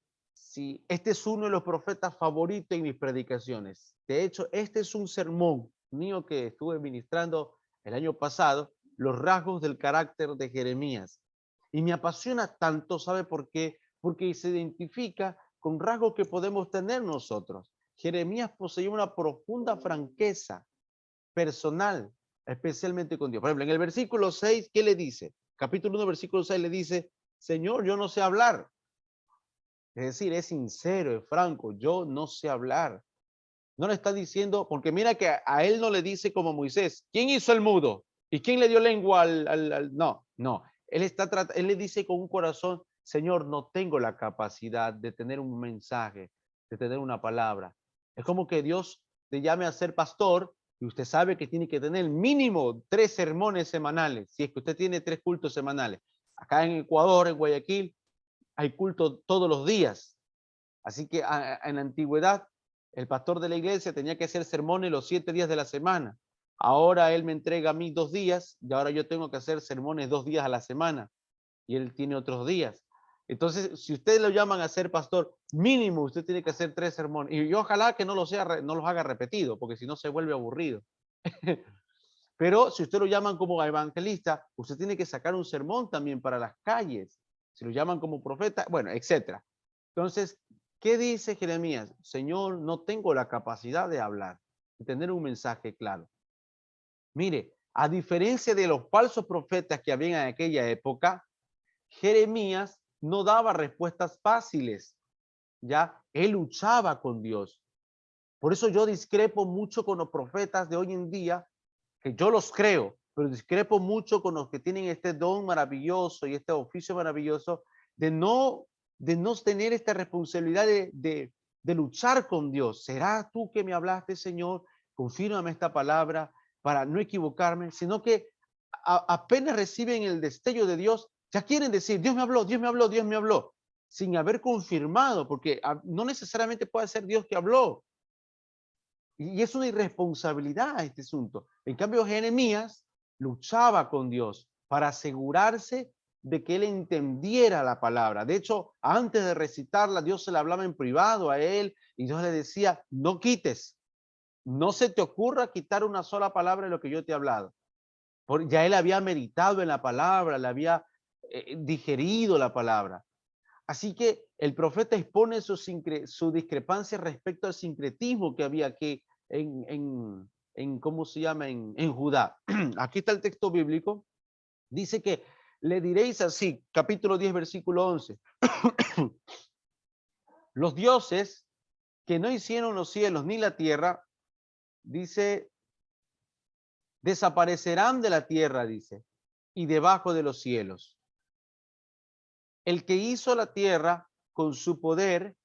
este es uno de los profetas favoritos en mis predicaciones. De hecho, este es un sermón mío que estuve ministrando el año pasado, los rasgos del carácter de Jeremías. Y me apasiona tanto, ¿sabe por qué? Porque se identifica con rasgos que podemos tener nosotros. Jeremías poseía una profunda franqueza personal, especialmente con Dios. Por ejemplo, en el versículo 6, ¿qué le dice? Capítulo 1, versículo 6 le dice, Señor, yo no sé hablar. Es decir, es sincero, es franco, yo no sé hablar. No le está diciendo, porque mira que a él no le dice como Moisés, ¿quién hizo el mudo? ¿Y quién le dio lengua No, no. Él le dice con un corazón, Señor, no tengo la capacidad de tener un mensaje, de tener una palabra. Es como que Dios te llame a ser pastor y usted sabe que tiene que tener mínimo 3 sermones semanales, si es que usted tiene 3 cultos semanales. Acá en Ecuador, en Guayaquil, hay culto todos los días. Así que en la antigüedad, el pastor de la iglesia tenía que hacer sermones los 7 días de la semana. Ahora él me entrega a mí 2 días y ahora yo tengo que hacer sermones 2 días a la semana y él tiene otros días. Entonces, si ustedes lo llaman a ser pastor, mínimo usted tiene que hacer 3 sermones. Y yo ojalá que no los haga repetido, porque si no se vuelve aburrido. Pero si usted lo llaman como evangelista, usted tiene que sacar un sermón también para las calles. Si lo llaman como profeta, bueno, etcétera. Entonces, ¿qué dice Jeremías? Señor, no tengo la capacidad de hablar, de tener un mensaje claro. Mire, a diferencia de los falsos profetas que habían en aquella época, Jeremías no daba respuestas fáciles. Ya, él luchaba con Dios. Por eso yo discrepo mucho con los profetas de hoy en día, que yo los creo, pero discrepo mucho con los que tienen este don maravilloso y este oficio maravilloso de no tener esta responsabilidad de luchar con Dios. ¿Será tú que me hablaste, Señor? Confírmame esta palabra para no equivocarme, sino que apenas reciben el destello de Dios, ya quieren decir, Dios me habló, Dios me habló, Dios me habló, sin haber confirmado, porque no necesariamente puede ser Dios que habló. Y es una irresponsabilidad este asunto. En cambio, Jeremías luchaba con Dios para asegurarse de que él entendiera la palabra. De hecho, antes de recitarla, Dios se le hablaba en privado a él y Dios le decía, no quites, no se te ocurra quitar una sola palabra de lo que yo te he hablado. Porque ya él había meditado en la palabra, le había digerido la palabra. Así que el profeta expone su discrepancia respecto al sincretismo que había aquí en ¿cómo se llama? En Judá. Aquí está el texto bíblico. Dice que le diréis así, capítulo 10, versículo 11. Los dioses que no hicieron los cielos ni la tierra, dice, desaparecerán de la tierra, dice, y debajo de los cielos. El que hizo la tierra con su poder,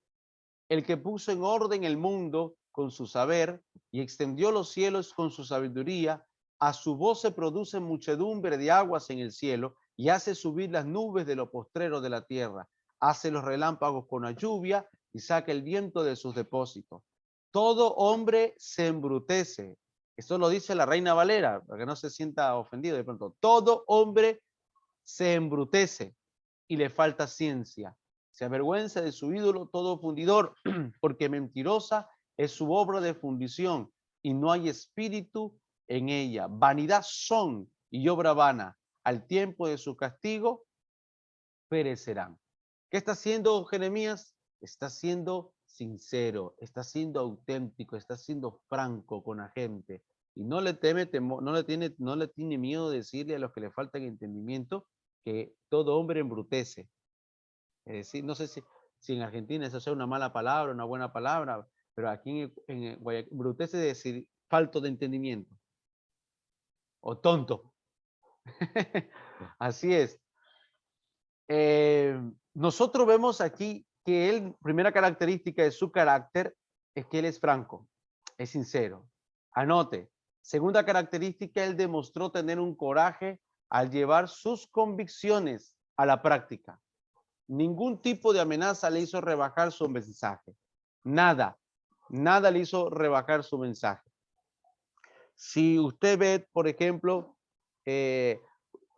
el que puso en orden el mundo con su saber y extendió los cielos con su sabiduría, a su voz se produce muchedumbre de aguas en el cielo y hace subir las nubes de lo postrero de la tierra, hace los relámpagos con la lluvia y saca el viento de sus depósitos. Todo hombre se embrutece. Esto lo dice la Reina Valera, para que no se sienta ofendido de pronto. Todo hombre se embrutece y le falta ciencia. Se avergüenza de su ídolo todo fundidor, porque mentirosa es su obra de fundición y no hay espíritu en ella. Vanidad son y obra vana. Al tiempo de su castigo perecerán. ¿Qué está haciendo Jeremías? Está siendo sincero, está siendo auténtico, está siendo franco con la gente y no le teme, no le tiene miedo de decirle a los que le faltan entendimiento que todo hombre embrutece. Es decir, no sé si en Argentina eso sea una mala palabra, una buena palabra, pero aquí en Guayaquil, embrutece es decir falto de entendimiento o tonto. Así es. Nosotros vemos aquí que él, primera característica de su carácter es que él es franco, es sincero. Anote, segunda característica, él demostró tener un coraje al llevar sus convicciones a la práctica. Ningún tipo de amenaza le hizo rebajar su mensaje. Nada, nada le hizo rebajar su mensaje. Si usted ve, por ejemplo,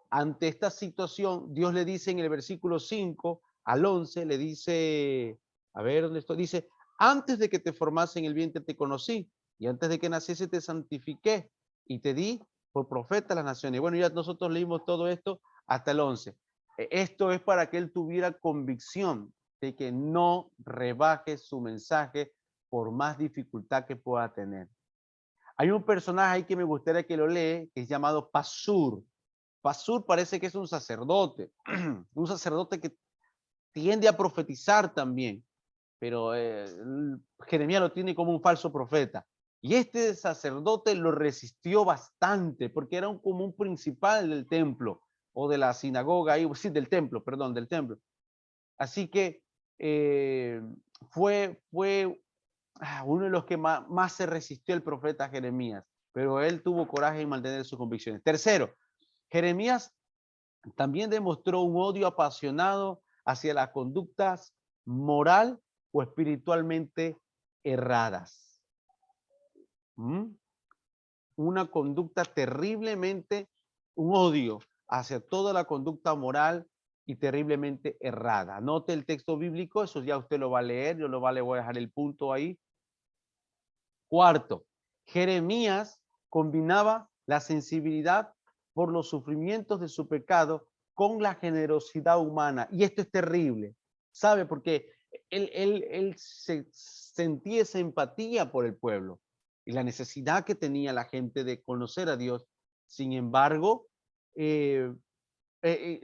ante esta situación, Dios le dice en el versículo 5 al 11, le dice, a ver dónde estoy, dice, antes de que te formase en el vientre te conocí, y antes de que naciese te santifiqué, y te di por profeta a las naciones. Bueno, ya nosotros leímos todo esto hasta el 11. Esto es para que él tuviera convicción de que no rebaje su mensaje por más dificultad que pueda tener. Hay un personaje ahí que me gustaría que lo lee, que es llamado Pasur. Pasur parece que es un sacerdote que tiende a profetizar también, pero Jeremías lo tiene como un falso profeta. Y este sacerdote lo resistió bastante porque era como un principal del templo o de la sinagoga, sí, del templo, perdón, del templo. Así que fue uno de los que más se resistió el profeta Jeremías, pero él tuvo coraje en mantener sus convicciones. Tercero, Jeremías también demostró un odio apasionado hacia las conductas moral o espiritualmente erradas. Una conducta terriblemente, un odio hacia toda la conducta moral y terriblemente errada. Anote el texto bíblico, eso ya usted lo va a leer, yo lo voy a dejar el punto ahí. Cuarto, Jeremías combinaba la sensibilidad por los sufrimientos de su pecado con la generosidad humana. Y esto es terrible, ¿sabe? Porque él sentía esa empatía por el pueblo y la necesidad que tenía la gente de conocer a Dios. Sin embargo,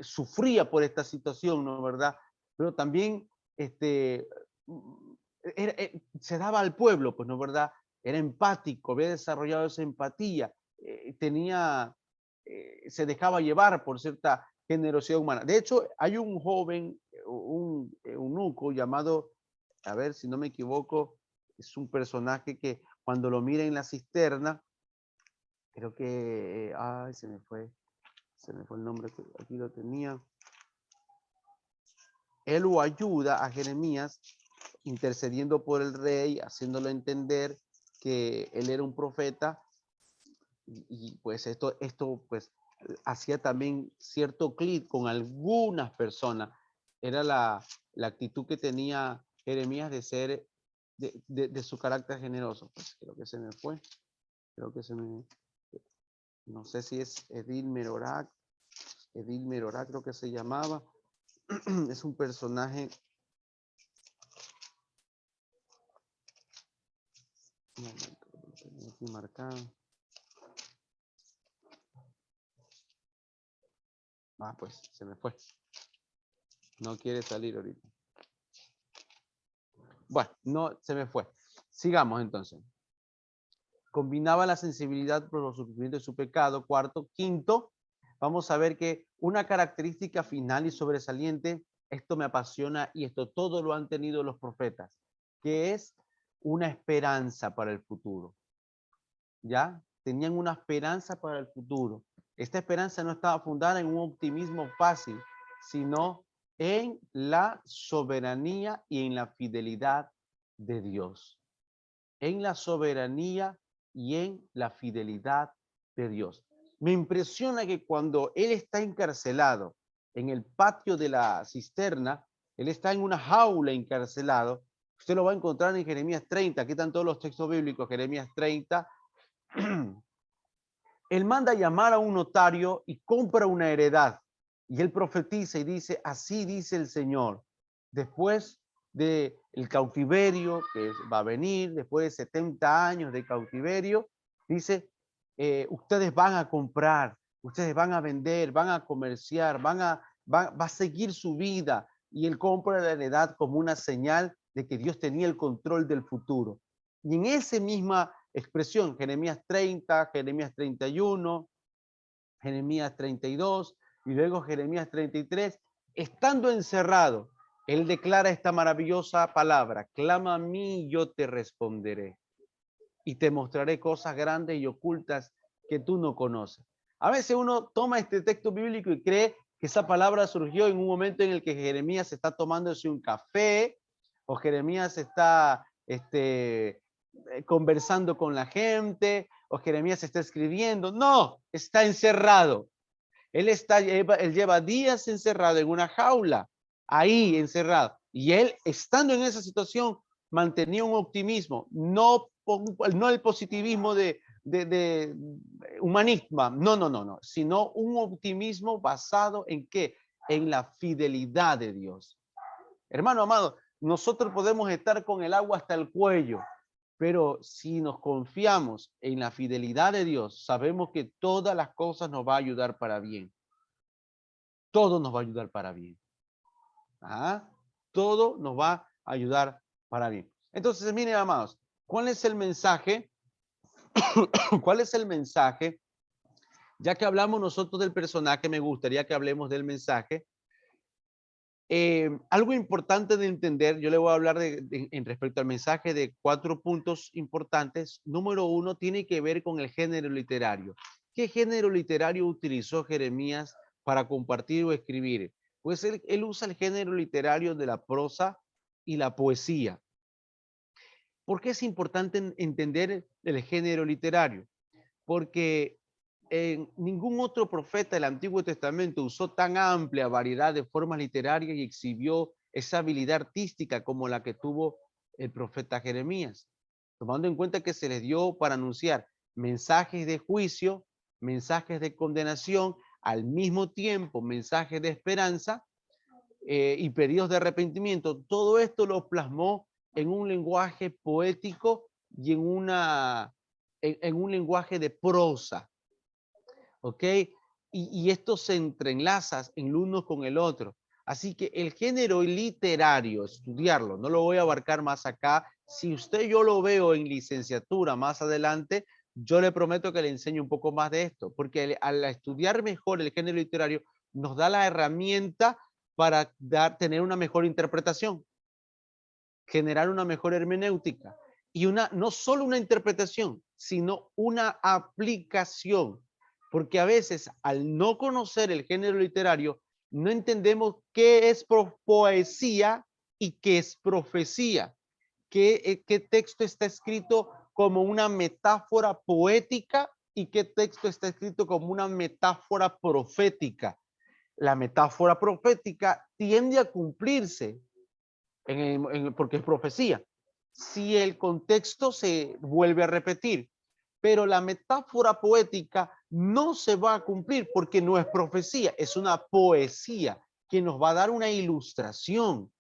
sufría por esta situación, ¿no? ¿Verdad? Pero también se daba al pueblo, pues, ¿no? ¿Verdad? Era empático, había desarrollado esa empatía, se dejaba llevar por cierta generosidad humana. De hecho, hay un joven, un eunuco llamado a ver si no me equivoco, es un personaje que cuando lo mira en la cisterna, creo que, ay, se me fue el nombre, que aquí lo tenía. Él lo ayuda a Jeremías intercediendo por el rey, haciéndolo entender que él era un profeta y pues esto pues hacía también cierto clic con algunas personas. Era la actitud que tenía Jeremías de ser, de su carácter generoso. Pues creo que se me fue, creo que se me, no sé si es Edil Merorac creo que se llamaba. Es un personaje. Un momento, lo tenía aquí marcado. Pues se me fue. No quiere salir ahorita. Bueno, no, se me fue. Sigamos entonces. Combinaba la sensibilidad por los sufrimientos de su pecado. Cuarto. Quinto, vamos a ver que una característica final y sobresaliente, esto me apasiona y esto todo lo han tenido los profetas, que es una esperanza para el futuro. ¿Ya? Tenían una esperanza para el futuro. Esta esperanza no estaba fundada en un optimismo fácil, sino en la soberanía y en la fidelidad de Dios. En la soberanía y en la fidelidad de Dios. Me impresiona que cuando él está encarcelado en el patio de la cisterna, él está en una jaula encarcelado. Usted lo va a encontrar en Jeremías 30. Aquí están todos los textos bíblicos, Jeremías 30. Él manda a llamar a un notario y compra una heredad. Y él profetiza y dice, así dice el Señor, después del cautiverio que va a venir, después de 70 años de cautiverio, dice, ustedes van a comprar, ustedes van a vender, van a comerciar, va a seguir su vida. Y él compra la heredad como una señal de que Dios tenía el control del futuro. Y en esa misma expresión, Jeremías 30, Jeremías 31, Jeremías 32 y luego Jeremías 33, estando encerrado, él declara esta maravillosa palabra, clama a mí y yo te responderé y te mostraré cosas grandes y ocultas que tú no conoces. A veces uno toma este texto bíblico y cree que esa palabra surgió en un momento en el que Jeremías está tomándose un café o Jeremías está conversando con la gente o Jeremías está escribiendo. No, está encerrado. Él lleva días encerrado en una jaula, ahí encerrado. Y él, estando en esa situación, mantenía un optimismo, no el positivismo de humanismo, no, sino un optimismo basado en qué? En la fidelidad de Dios. Hermano amado, nosotros podemos estar con el agua hasta el cuello, pero si nos confiamos en la fidelidad de Dios, sabemos que todas las cosas nos va a ayudar para bien. Todo nos va a ayudar para bien. ¿Ah? Todo nos va a ayudar para bien. Entonces, miren, amados, ¿cuál es el mensaje? ¿Cuál es el mensaje? Ya que hablamos nosotros del personaje, me gustaría que hablemos del mensaje. Algo importante de entender, yo le voy a hablar en respecto al mensaje de 4 puntos importantes. Número 1 tiene que ver con el género literario. ¿Qué género literario utilizó Jeremías para compartir o escribir? Pues él usa el género literario de la prosa y la poesía. ¿Por qué es importante entender el género literario? Porque ningún otro profeta del Antiguo Testamento usó tan amplia variedad de formas literarias y exhibió esa habilidad artística como la que tuvo el profeta Jeremías, tomando en cuenta que se les dio para anunciar mensajes de juicio, mensajes de condenación, al mismo tiempo mensajes de esperanza y pedidos de arrepentimiento. Todo esto lo plasmó en un lenguaje poético y en un lenguaje de prosa. ¿Ok? Y esto se entrelaza en el uno con el otro. Así que el género literario, estudiarlo, no lo voy a abarcar más acá. Si usted yo lo veo en licenciatura más adelante, yo le prometo que le enseño un poco más de esto, porque al estudiar mejor el género literario, nos da la herramienta para tener una mejor interpretación. generar una mejor hermenéutica y no solo una interpretación, sino una aplicación. Porque a veces, al no conocer el género literario, no entendemos qué es poesía y qué es profecía. ¿Qué texto está escrito como una metáfora poética y qué texto está escrito como una metáfora profética? La metáfora profética tiende a cumplirse porque es profecía, si el contexto se vuelve a repetir. Pero la metáfora poética no se va a cumplir porque no es profecía, es una poesía que nos va a dar una ilustración.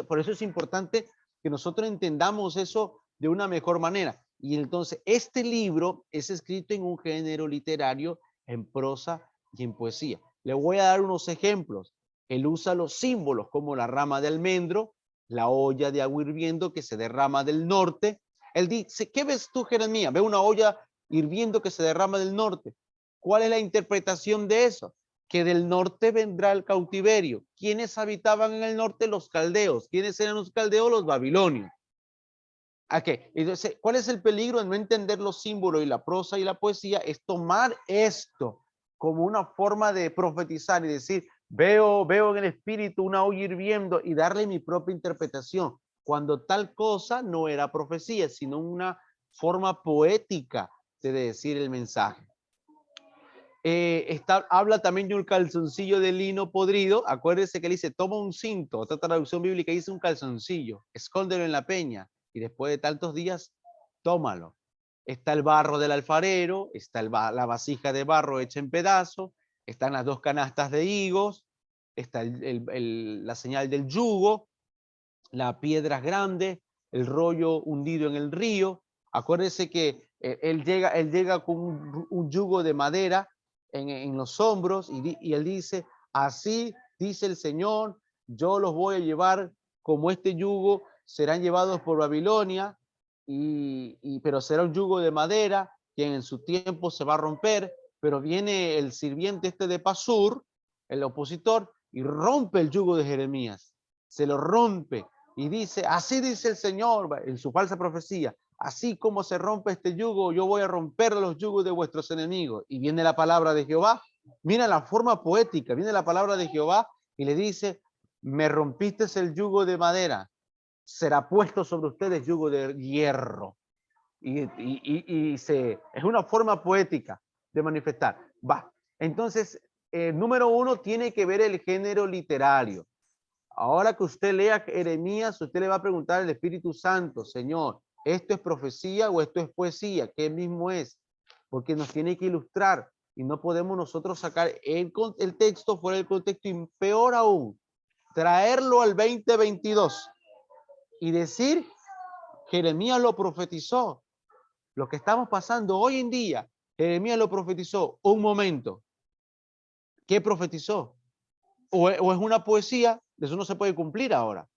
Por eso es importante que nosotros entendamos eso de una mejor manera. Y entonces este libro es escrito en un género literario, en prosa y en poesía. Le voy a dar unos ejemplos. Él usa los símbolos como la rama de almendro, la olla de agua hirviendo que se derrama del norte. Él dice, ¿qué ves tú, Jeremías? Ve una olla hirviendo que se derrama del norte. ¿Cuál es la interpretación de eso? Que del norte vendrá el cautiverio. ¿Quiénes habitaban en el norte? Los caldeos. ¿Quiénes eran los caldeos? Los babilonios. Okay. Entonces, ¿cuál es el peligro de no entender los símbolos y la prosa y la poesía? Es tomar esto como una forma de profetizar y decir, veo en el espíritu una olla hirviendo y darle mi propia interpretación, cuando tal cosa no era profecía, sino una forma poética de decir el mensaje. Habla también de un calzoncillo de lino podrido. Acuérdese que él dice, toma un cinto. Otra traducción bíblica dice un calzoncillo, escóndelo en la peña y después de tantos días, tómalo. Está el barro del alfarero, está la vasija de barro hecha en pedazos, están las dos canastas de higos, está la señal del yugo, la piedra grande, el rollo hundido en el río. Acuérdese que él llega con un yugo de madera en los hombros y él dice, así dice el Señor, yo los voy a llevar como este yugo, serán llevados por Babilonia, pero será un yugo de madera que en su tiempo se va a romper, pero viene el sirviente este de Pasur, el opositor, y rompe el yugo de Jeremías, se lo rompe y dice, así dice el Señor en su falsa profecía, así como se rompe este yugo, yo voy a romper los yugos de vuestros enemigos. Y viene la palabra de Jehová, mira la forma poética, viene la palabra de Jehová y le dice, me rompiste el yugo de madera, será puesto sobre ustedes yugo de hierro. Es una forma poética de manifestar. Va. Entonces, número uno tiene que ver el género literario. Ahora que usted lea Jeremías, usted le va a preguntar al Espíritu Santo, Señor, ¿esto es profecía o esto es poesía? ¿Qué mismo es? Porque nos tiene que ilustrar y no podemos nosotros sacar el texto fuera del contexto y peor aún, traerlo al 2022 y decir, Jeremías lo profetizó. Lo que estamos pasando hoy en día, Jeremías lo profetizó. Un momento. ¿Qué profetizó? O es una poesía, eso no se puede cumplir ahora.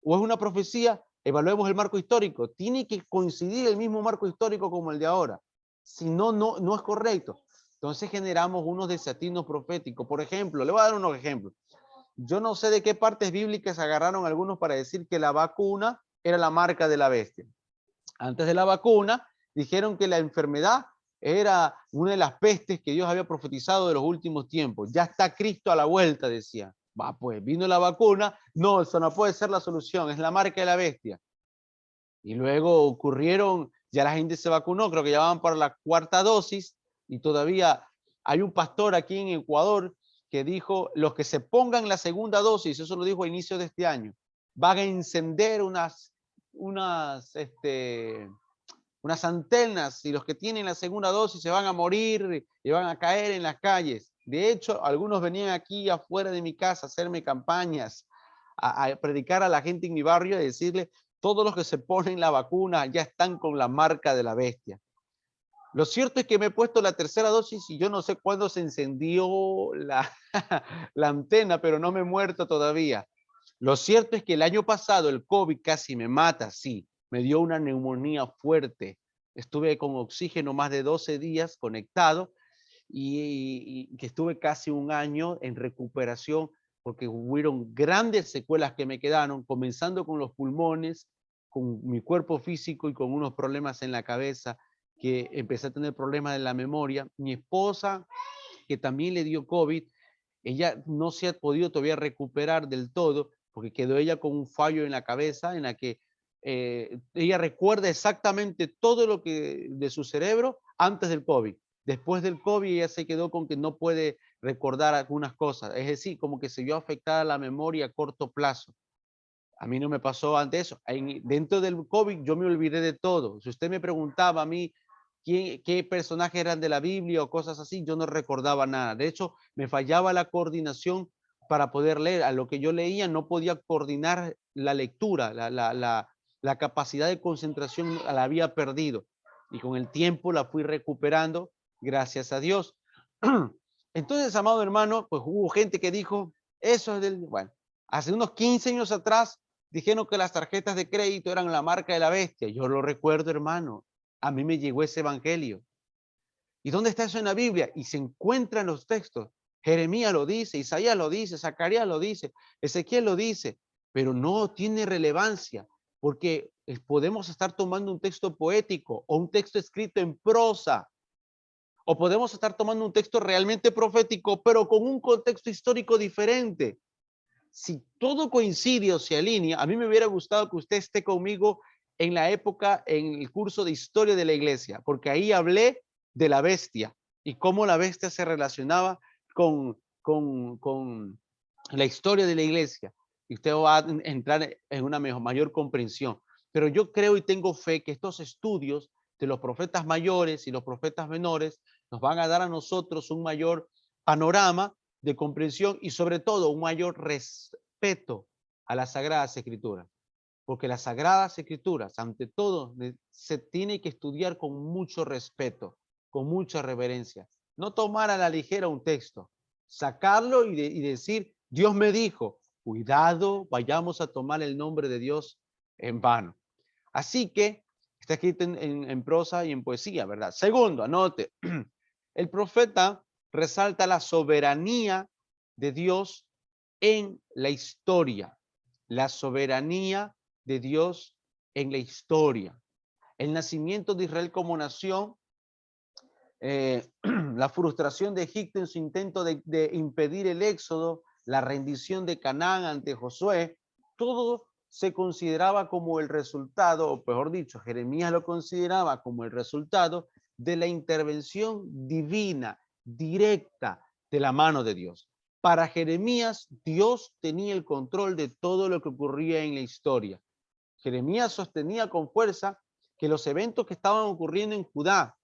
O es una profecía, evaluemos el marco histórico. Tiene que coincidir el mismo marco histórico como el de ahora. Si no, no es correcto. Entonces generamos unos desatinos proféticos. Por ejemplo, le voy a dar unos ejemplos. Yo no sé de qué partes bíblicas agarraron algunos para decir que la vacuna era la marca de la bestia. Antes de la vacuna, dijeron que la enfermedad era una de las pestes que Dios había profetizado de los últimos tiempos. Ya está Cristo a la vuelta, decía. Va, pues vino la vacuna. No, eso no puede ser la solución, es la marca de la bestia. Y luego ocurrieron, ya la gente se vacunó, creo que ya van para la cuarta dosis y todavía hay un pastor aquí en Ecuador que dijo, los que se pongan la segunda dosis, eso lo dijo a inicio de este año, van a encender unas antenas y los que tienen la segunda dosis se van a morir y van a caer en las calles. De hecho, algunos venían aquí afuera de mi casa a hacerme campañas, a predicar a la gente en mi barrio y decirle, todos los que se ponen la vacuna ya están con la marca de la bestia. Lo cierto es que me he puesto la tercera dosis y yo no sé cuándo se encendió la antena, pero no me he muerto todavía. Lo cierto es que el año pasado el COVID casi me mata, sí. Me dio una neumonía fuerte. Estuve con oxígeno más de 12 días conectado y que estuve casi un año en recuperación porque hubieron grandes secuelas que me quedaron, comenzando con los pulmones, con mi cuerpo físico y con unos problemas en la cabeza, que empecé a tener problemas en la memoria. Mi esposa, que también le dio COVID, ella no se ha podido todavía recuperar del todo, porque quedó ella con un fallo en la cabeza en la que ella recuerda exactamente todo lo que de su cerebro antes del COVID. Después del COVID ella se quedó con que no puede recordar algunas cosas, es decir, como que se vio afectada la memoria a corto plazo. A mí no me pasó antes eso. Dentro del COVID yo me olvidé de todo. Si usted me preguntaba a mí qué personajes eran de la Biblia o cosas así, yo no recordaba nada. De hecho, me fallaba la coordinación para poder leer. A lo que yo leía no podía coordinar la lectura, la capacidad de concentración la había perdido. Y con el tiempo la fui recuperando, gracias a Dios. Entonces, amado hermano, pues hubo gente que dijo, eso es del, bueno, hace unos 15 años atrás dijeron que las tarjetas de crédito eran la marca de la bestia. Yo lo recuerdo, hermano. A mí me llegó ese evangelio. ¿Y dónde está eso en la Biblia? Y se encuentra en los textos. Jeremías lo dice, Isaías lo dice, Zacarías lo dice, Ezequiel lo dice, pero no tiene relevancia porque podemos estar tomando un texto poético o un texto escrito en prosa, o podemos estar tomando un texto realmente profético, pero con un contexto histórico diferente. Si todo coincide o se alinea, a mí me hubiera gustado que usted esté conmigo en la época, en el curso de historia de la iglesia, porque ahí hablé de la bestia y cómo la bestia se relacionaba con la historia de la iglesia. Y usted va a entrar en una mayor comprensión. Pero yo creo y tengo fe que estos estudios de los profetas mayores y los profetas menores nos van a dar a nosotros un mayor panorama de comprensión y sobre todo un mayor respeto a las Sagradas Escrituras. Porque las Sagradas Escrituras, ante todo, se tiene que estudiar con mucho respeto, con mucha reverencia. No tomar a la ligera un texto, sacarlo y decir, Dios me dijo, cuidado, vayamos a tomar el nombre de Dios en vano. Así que está escrito en prosa y en poesía, ¿verdad? Segundo, anote, el profeta resalta la soberanía de Dios en la historia, la soberanía de Dios en la historia. El nacimiento de Israel como nación, la frustración de Egipto en su intento de impedir el éxodo, la rendición de Canaán ante Josué, todo se consideraba como el resultado, o mejor dicho, Jeremías lo consideraba como el resultado de la intervención divina, directa de la mano de Dios. Para Jeremías, Dios tenía el control de todo lo que ocurría en la historia. Jeremías sostenía con fuerza que los eventos que estaban ocurriendo en Judá,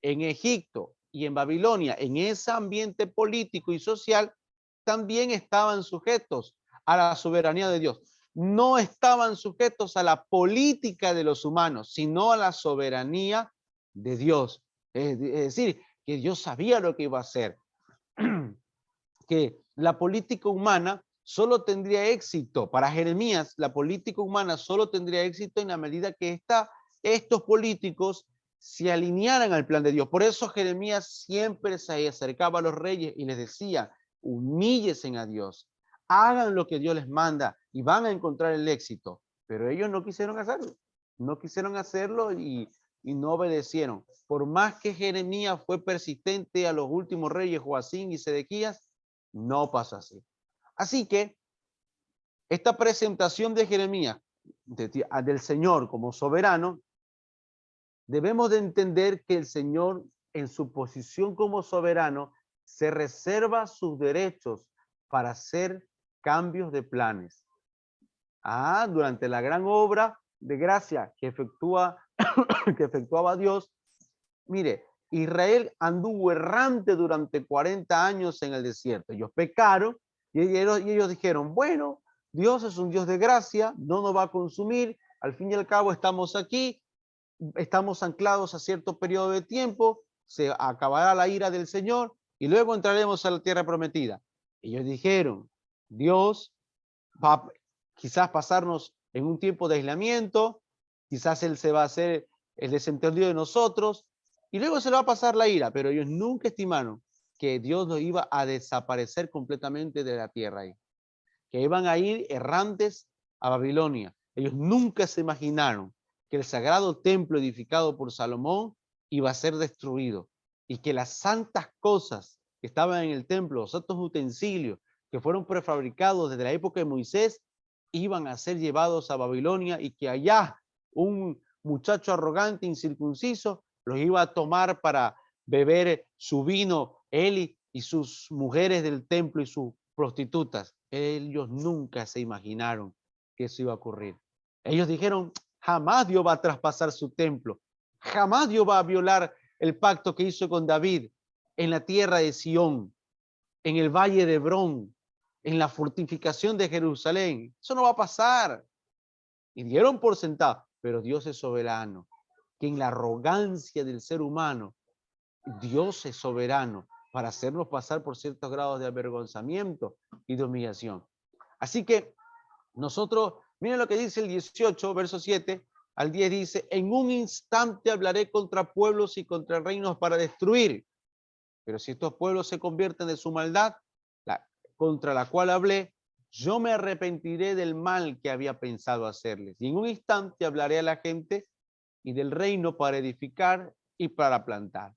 en Egipto y en Babilonia, en ese ambiente político y social, también estaban sujetos a la soberanía de Dios. No estaban sujetos a la política de los humanos, sino a la soberanía de Dios. Es decir, que Dios sabía lo que iba a hacer. Que la política humana solo tendría éxito, para Jeremías, la política humana solo tendría éxito en la medida que estos políticos se alinearan al plan de Dios. Por eso Jeremías siempre se acercaba a los reyes y les decía, humíllense a Dios, hagan lo que Dios les manda y van a encontrar el éxito. Pero ellos no quisieron hacerlo, no quisieron hacerlo y no obedecieron. Por más que Jeremías fue persistente a los últimos reyes, Joacín y Sedequías, no pasó así. Así que esta presentación de Jeremías del Señor como soberano, debemos de entender que el Señor en su posición como soberano se reserva sus derechos para hacer cambios de planes. Durante la gran obra de gracia que efectuaba Dios, mire, Israel anduvo errante durante 40 años en el desierto. Ellos pecaron y ellos dijeron, bueno, Dios es un Dios de gracia, no nos va a consumir, al fin y al cabo estamos aquí, estamos anclados a cierto periodo de tiempo, se acabará la ira del Señor y luego entraremos a la tierra prometida. Ellos dijeron, Dios va quizás pasarnos en un tiempo de aislamiento, quizás Él se va a hacer el desentendido de nosotros y luego se le va a pasar la ira, pero ellos nunca estimaron que Dios los iba a desaparecer completamente de la tierra ahí. que iban a ir errantes a Babilonia. Ellos nunca se imaginaron que el sagrado templo edificado por Salomón iba a ser destruido y que las santas cosas que estaban en el templo, los santos utensilios que fueron prefabricados desde la época de Moisés, iban a ser llevados a Babilonia y que allá un muchacho arrogante, incircunciso, los iba a tomar para beber su vino, él y sus mujeres del templo y sus prostitutas. Ellos nunca se imaginaron que eso iba a ocurrir. Ellos dijeron, jamás Dios va a traspasar su templo, jamás Dios va a violar el pacto que hizo con David en la tierra de Sión, en el valle de Hebrón, en la fortificación de Jerusalén. Eso no va a pasar. Y dieron por sentado, pero Dios es soberano, que en la arrogancia del ser humano, Dios es soberano para hacernos pasar por ciertos grados de avergonzamiento y de humillación. Así que nosotros, miren lo que dice el 18, verso 7 al 10, dice, en un instante hablaré contra pueblos y contra reinos para destruir. Pero si estos pueblos se convierten de su maldad, contra la cual hablé, yo me arrepentiré del mal que había pensado hacerles. Y en un instante hablaré a la gente y del reino para edificar y para plantar.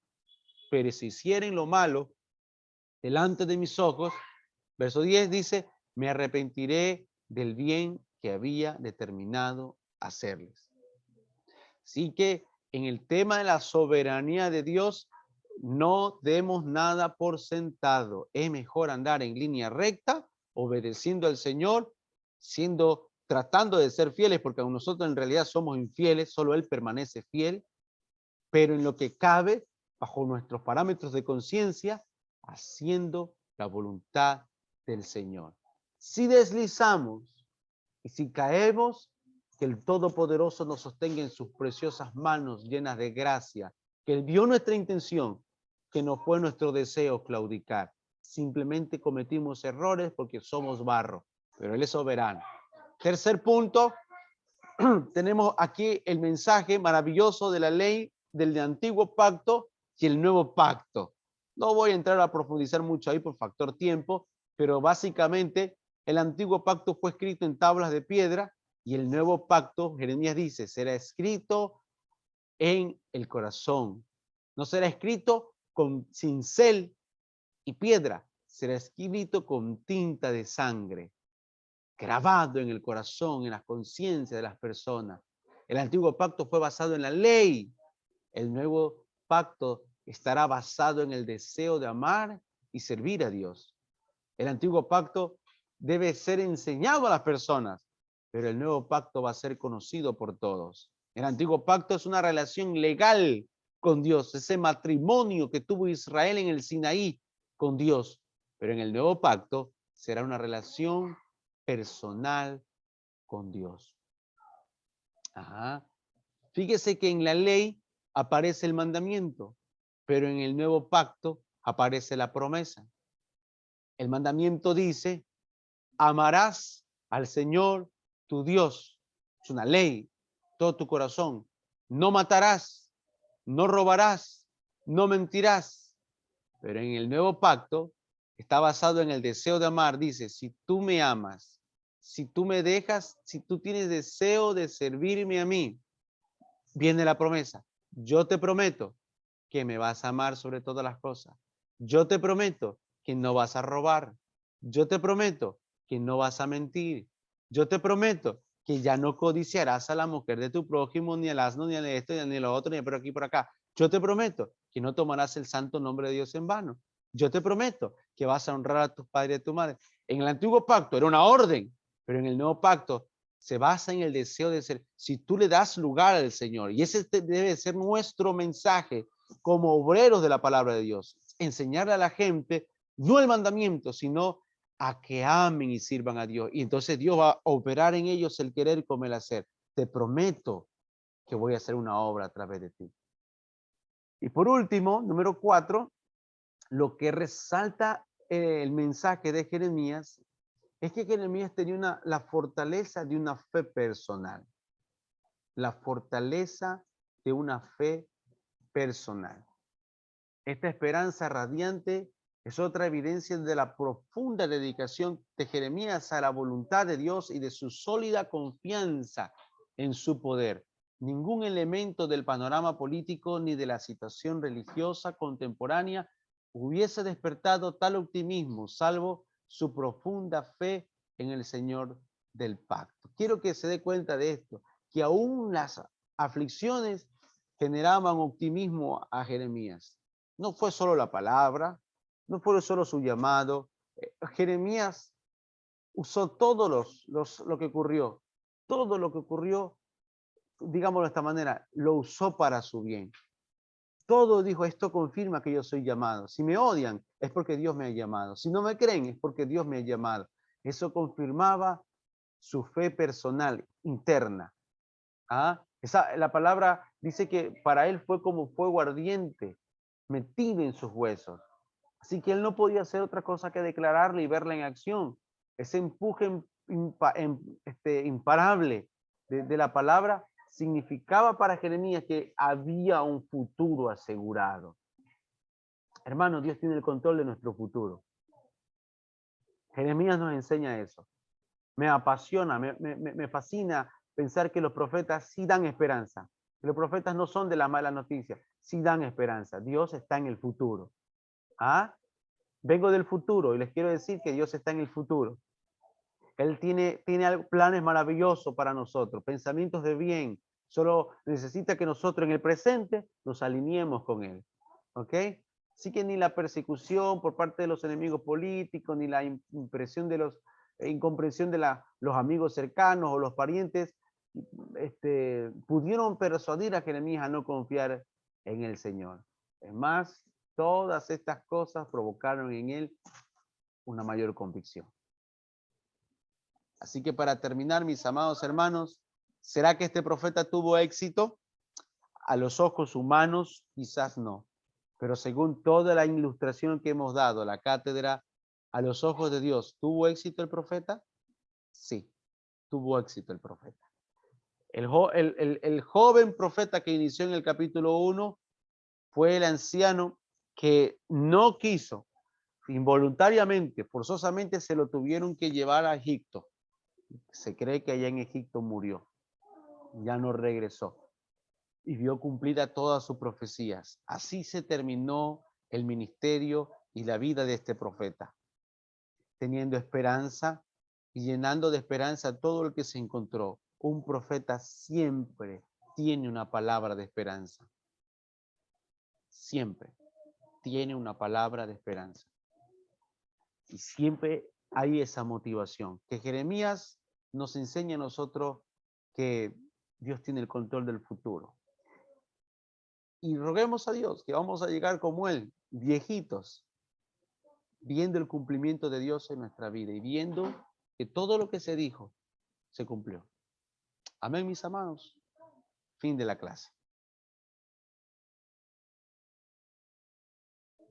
Pero si hicieren lo malo delante de mis ojos, verso 10 dice, me arrepentiré del bien que había determinado hacerles. Así que en el tema de la soberanía de Dios, no demos nada por sentado. Es mejor andar en línea recta, obedeciendo al Señor, tratando de ser fieles, porque aun nosotros en realidad somos infieles, solo Él permanece fiel, pero en lo que cabe, bajo nuestros parámetros de conciencia, haciendo la voluntad del Señor. Si deslizamos y si caemos, que el Todopoderoso nos sostenga en sus preciosas manos llenas de gracia, que Él vio nuestra intención, que no fue nuestro deseo claudicar. Simplemente cometimos errores porque somos barro, pero Él es soberano. Tercer punto, tenemos aquí el mensaje maravilloso de la ley del antiguo pacto y el nuevo pacto. No voy a entrar a profundizar mucho ahí por factor tiempo, pero básicamente el antiguo pacto fue escrito en tablas de piedra y el nuevo pacto, Jeremías dice, será escrito en el corazón. No será escrito con cincel y piedra, será escrito con tinta de sangre, grabado en el corazón, en la conciencia de las personas. El antiguo pacto fue basado en la ley. El nuevo pacto estará basado en el deseo de amar y servir a Dios. El antiguo pacto debe ser enseñado a las personas, pero el nuevo pacto va a ser conocido por todos. El antiguo pacto es una relación legal con Dios, ese matrimonio que tuvo Israel en el Sinaí con Dios, pero en el nuevo pacto será una relación personal con Dios. Ajá. Fíjese que en la ley aparece el mandamiento, pero en el nuevo pacto aparece la promesa. El mandamiento dice, amarás al Señor tu Dios. Es una ley, todo tu corazón. No matarás, no robarás, no mentirás. Pero en el nuevo pacto está basado en el deseo de amar. Dice, si tú me amas, si tú me dejas, si tú tienes deseo de servirme a mí, viene la promesa. Yo te prometo que me vas a amar sobre todas las cosas. Yo te prometo que no vas a robar. Yo te prometo que no vas a mentir. Yo te prometo que ya no codiciarás a la mujer de tu prójimo, ni al asno, ni a esto, ni a lo otro, ni por aquí, por acá. Yo te prometo que no tomarás el santo nombre de Dios en vano. Yo te prometo que vas a honrar a tu padre y a tu madre. En el antiguo pacto era una orden, pero en el nuevo pacto se basa en el deseo de ser. Si tú le das lugar al Señor, y ese debe ser nuestro mensaje como obreros de la palabra de Dios, enseñarle a la gente, no el mandamiento, sino a que amen y sirvan a Dios. Y entonces Dios va a operar en ellos el querer como el hacer. Te prometo que voy a hacer una obra a través de ti. Y por último, número 4, lo que resalta el mensaje de Jeremías es que Jeremías tenía la fortaleza de una fe personal. La fortaleza de una fe personal. Esta esperanza radiante Es otra evidencia de la profunda dedicación de Jeremías a la voluntad de Dios y de su sólida confianza en su poder. Ningún elemento del panorama político ni de la situación religiosa contemporánea hubiese despertado tal optimismo, salvo su profunda fe en el Señor del pacto. Quiero que se dé cuenta de esto, que aún las aflicciones generaban optimismo a Jeremías. No fue solo la palabra, no fue solo su llamado. Jeremías usó todo lo que ocurrió, todo lo que ocurrió, digámoslo de esta manera, lo usó para su bien. Todo dijo, esto confirma que yo soy llamado. Si me odian, es porque Dios me ha llamado. Si no me creen, es porque Dios me ha llamado. Eso confirmaba su fe personal, interna. ¿Ah? La palabra dice que para él fue como fuego ardiente, metido en sus huesos. Así que él no podía hacer otra cosa que declararla y verla en acción. Ese empuje imparable de la palabra significaba para Jeremías que había un futuro asegurado. Hermano, Dios tiene el control de nuestro futuro. Jeremías nos enseña eso. Me apasiona, me fascina pensar que los profetas sí dan esperanza. Que los profetas no son de la mala noticia, sí dan esperanza. Dios está en el futuro. ¿Ah? Vengo del futuro y les quiero decir que Dios está en el futuro. Él tiene planes maravillosos para nosotros, pensamientos de bien. Solo necesita que nosotros en el presente nos alineemos con Él. ¿Ok? Así que ni la persecución por parte de los enemigos políticos, ni la impresión de incomprensión de los amigos cercanos o los parientes, pudieron persuadir a Jeremías a no confiar en el Señor. Es más, todas estas cosas provocaron en él una mayor convicción. Así que para terminar, mis amados hermanos, ¿será que este profeta tuvo éxito? A los ojos humanos, quizás no. Pero según toda la ilustración que hemos dado, la cátedra, a los ojos de Dios, ¿tuvo éxito el profeta? Sí, tuvo éxito el profeta. El joven profeta que inició en el capítulo 1 fue el anciano que no quiso, involuntariamente, forzosamente se lo tuvieron que llevar a Egipto. Se cree que allá en Egipto murió, ya no regresó y vio cumplida todas sus profecías. Así se terminó el ministerio y la vida de este profeta, teniendo esperanza y llenando de esperanza todo lo que se encontró. Un profeta siempre tiene una palabra de esperanza. Siempre tiene una palabra de esperanza. Y siempre hay esa motivación. Que Jeremías nos enseña a nosotros que Dios tiene el control del futuro. Y roguemos a Dios que vamos a llegar como Él, viejitos, viendo el cumplimiento de Dios en nuestra vida y viendo que todo lo que se dijo se cumplió. Amén, mis amados. Fin de la clase.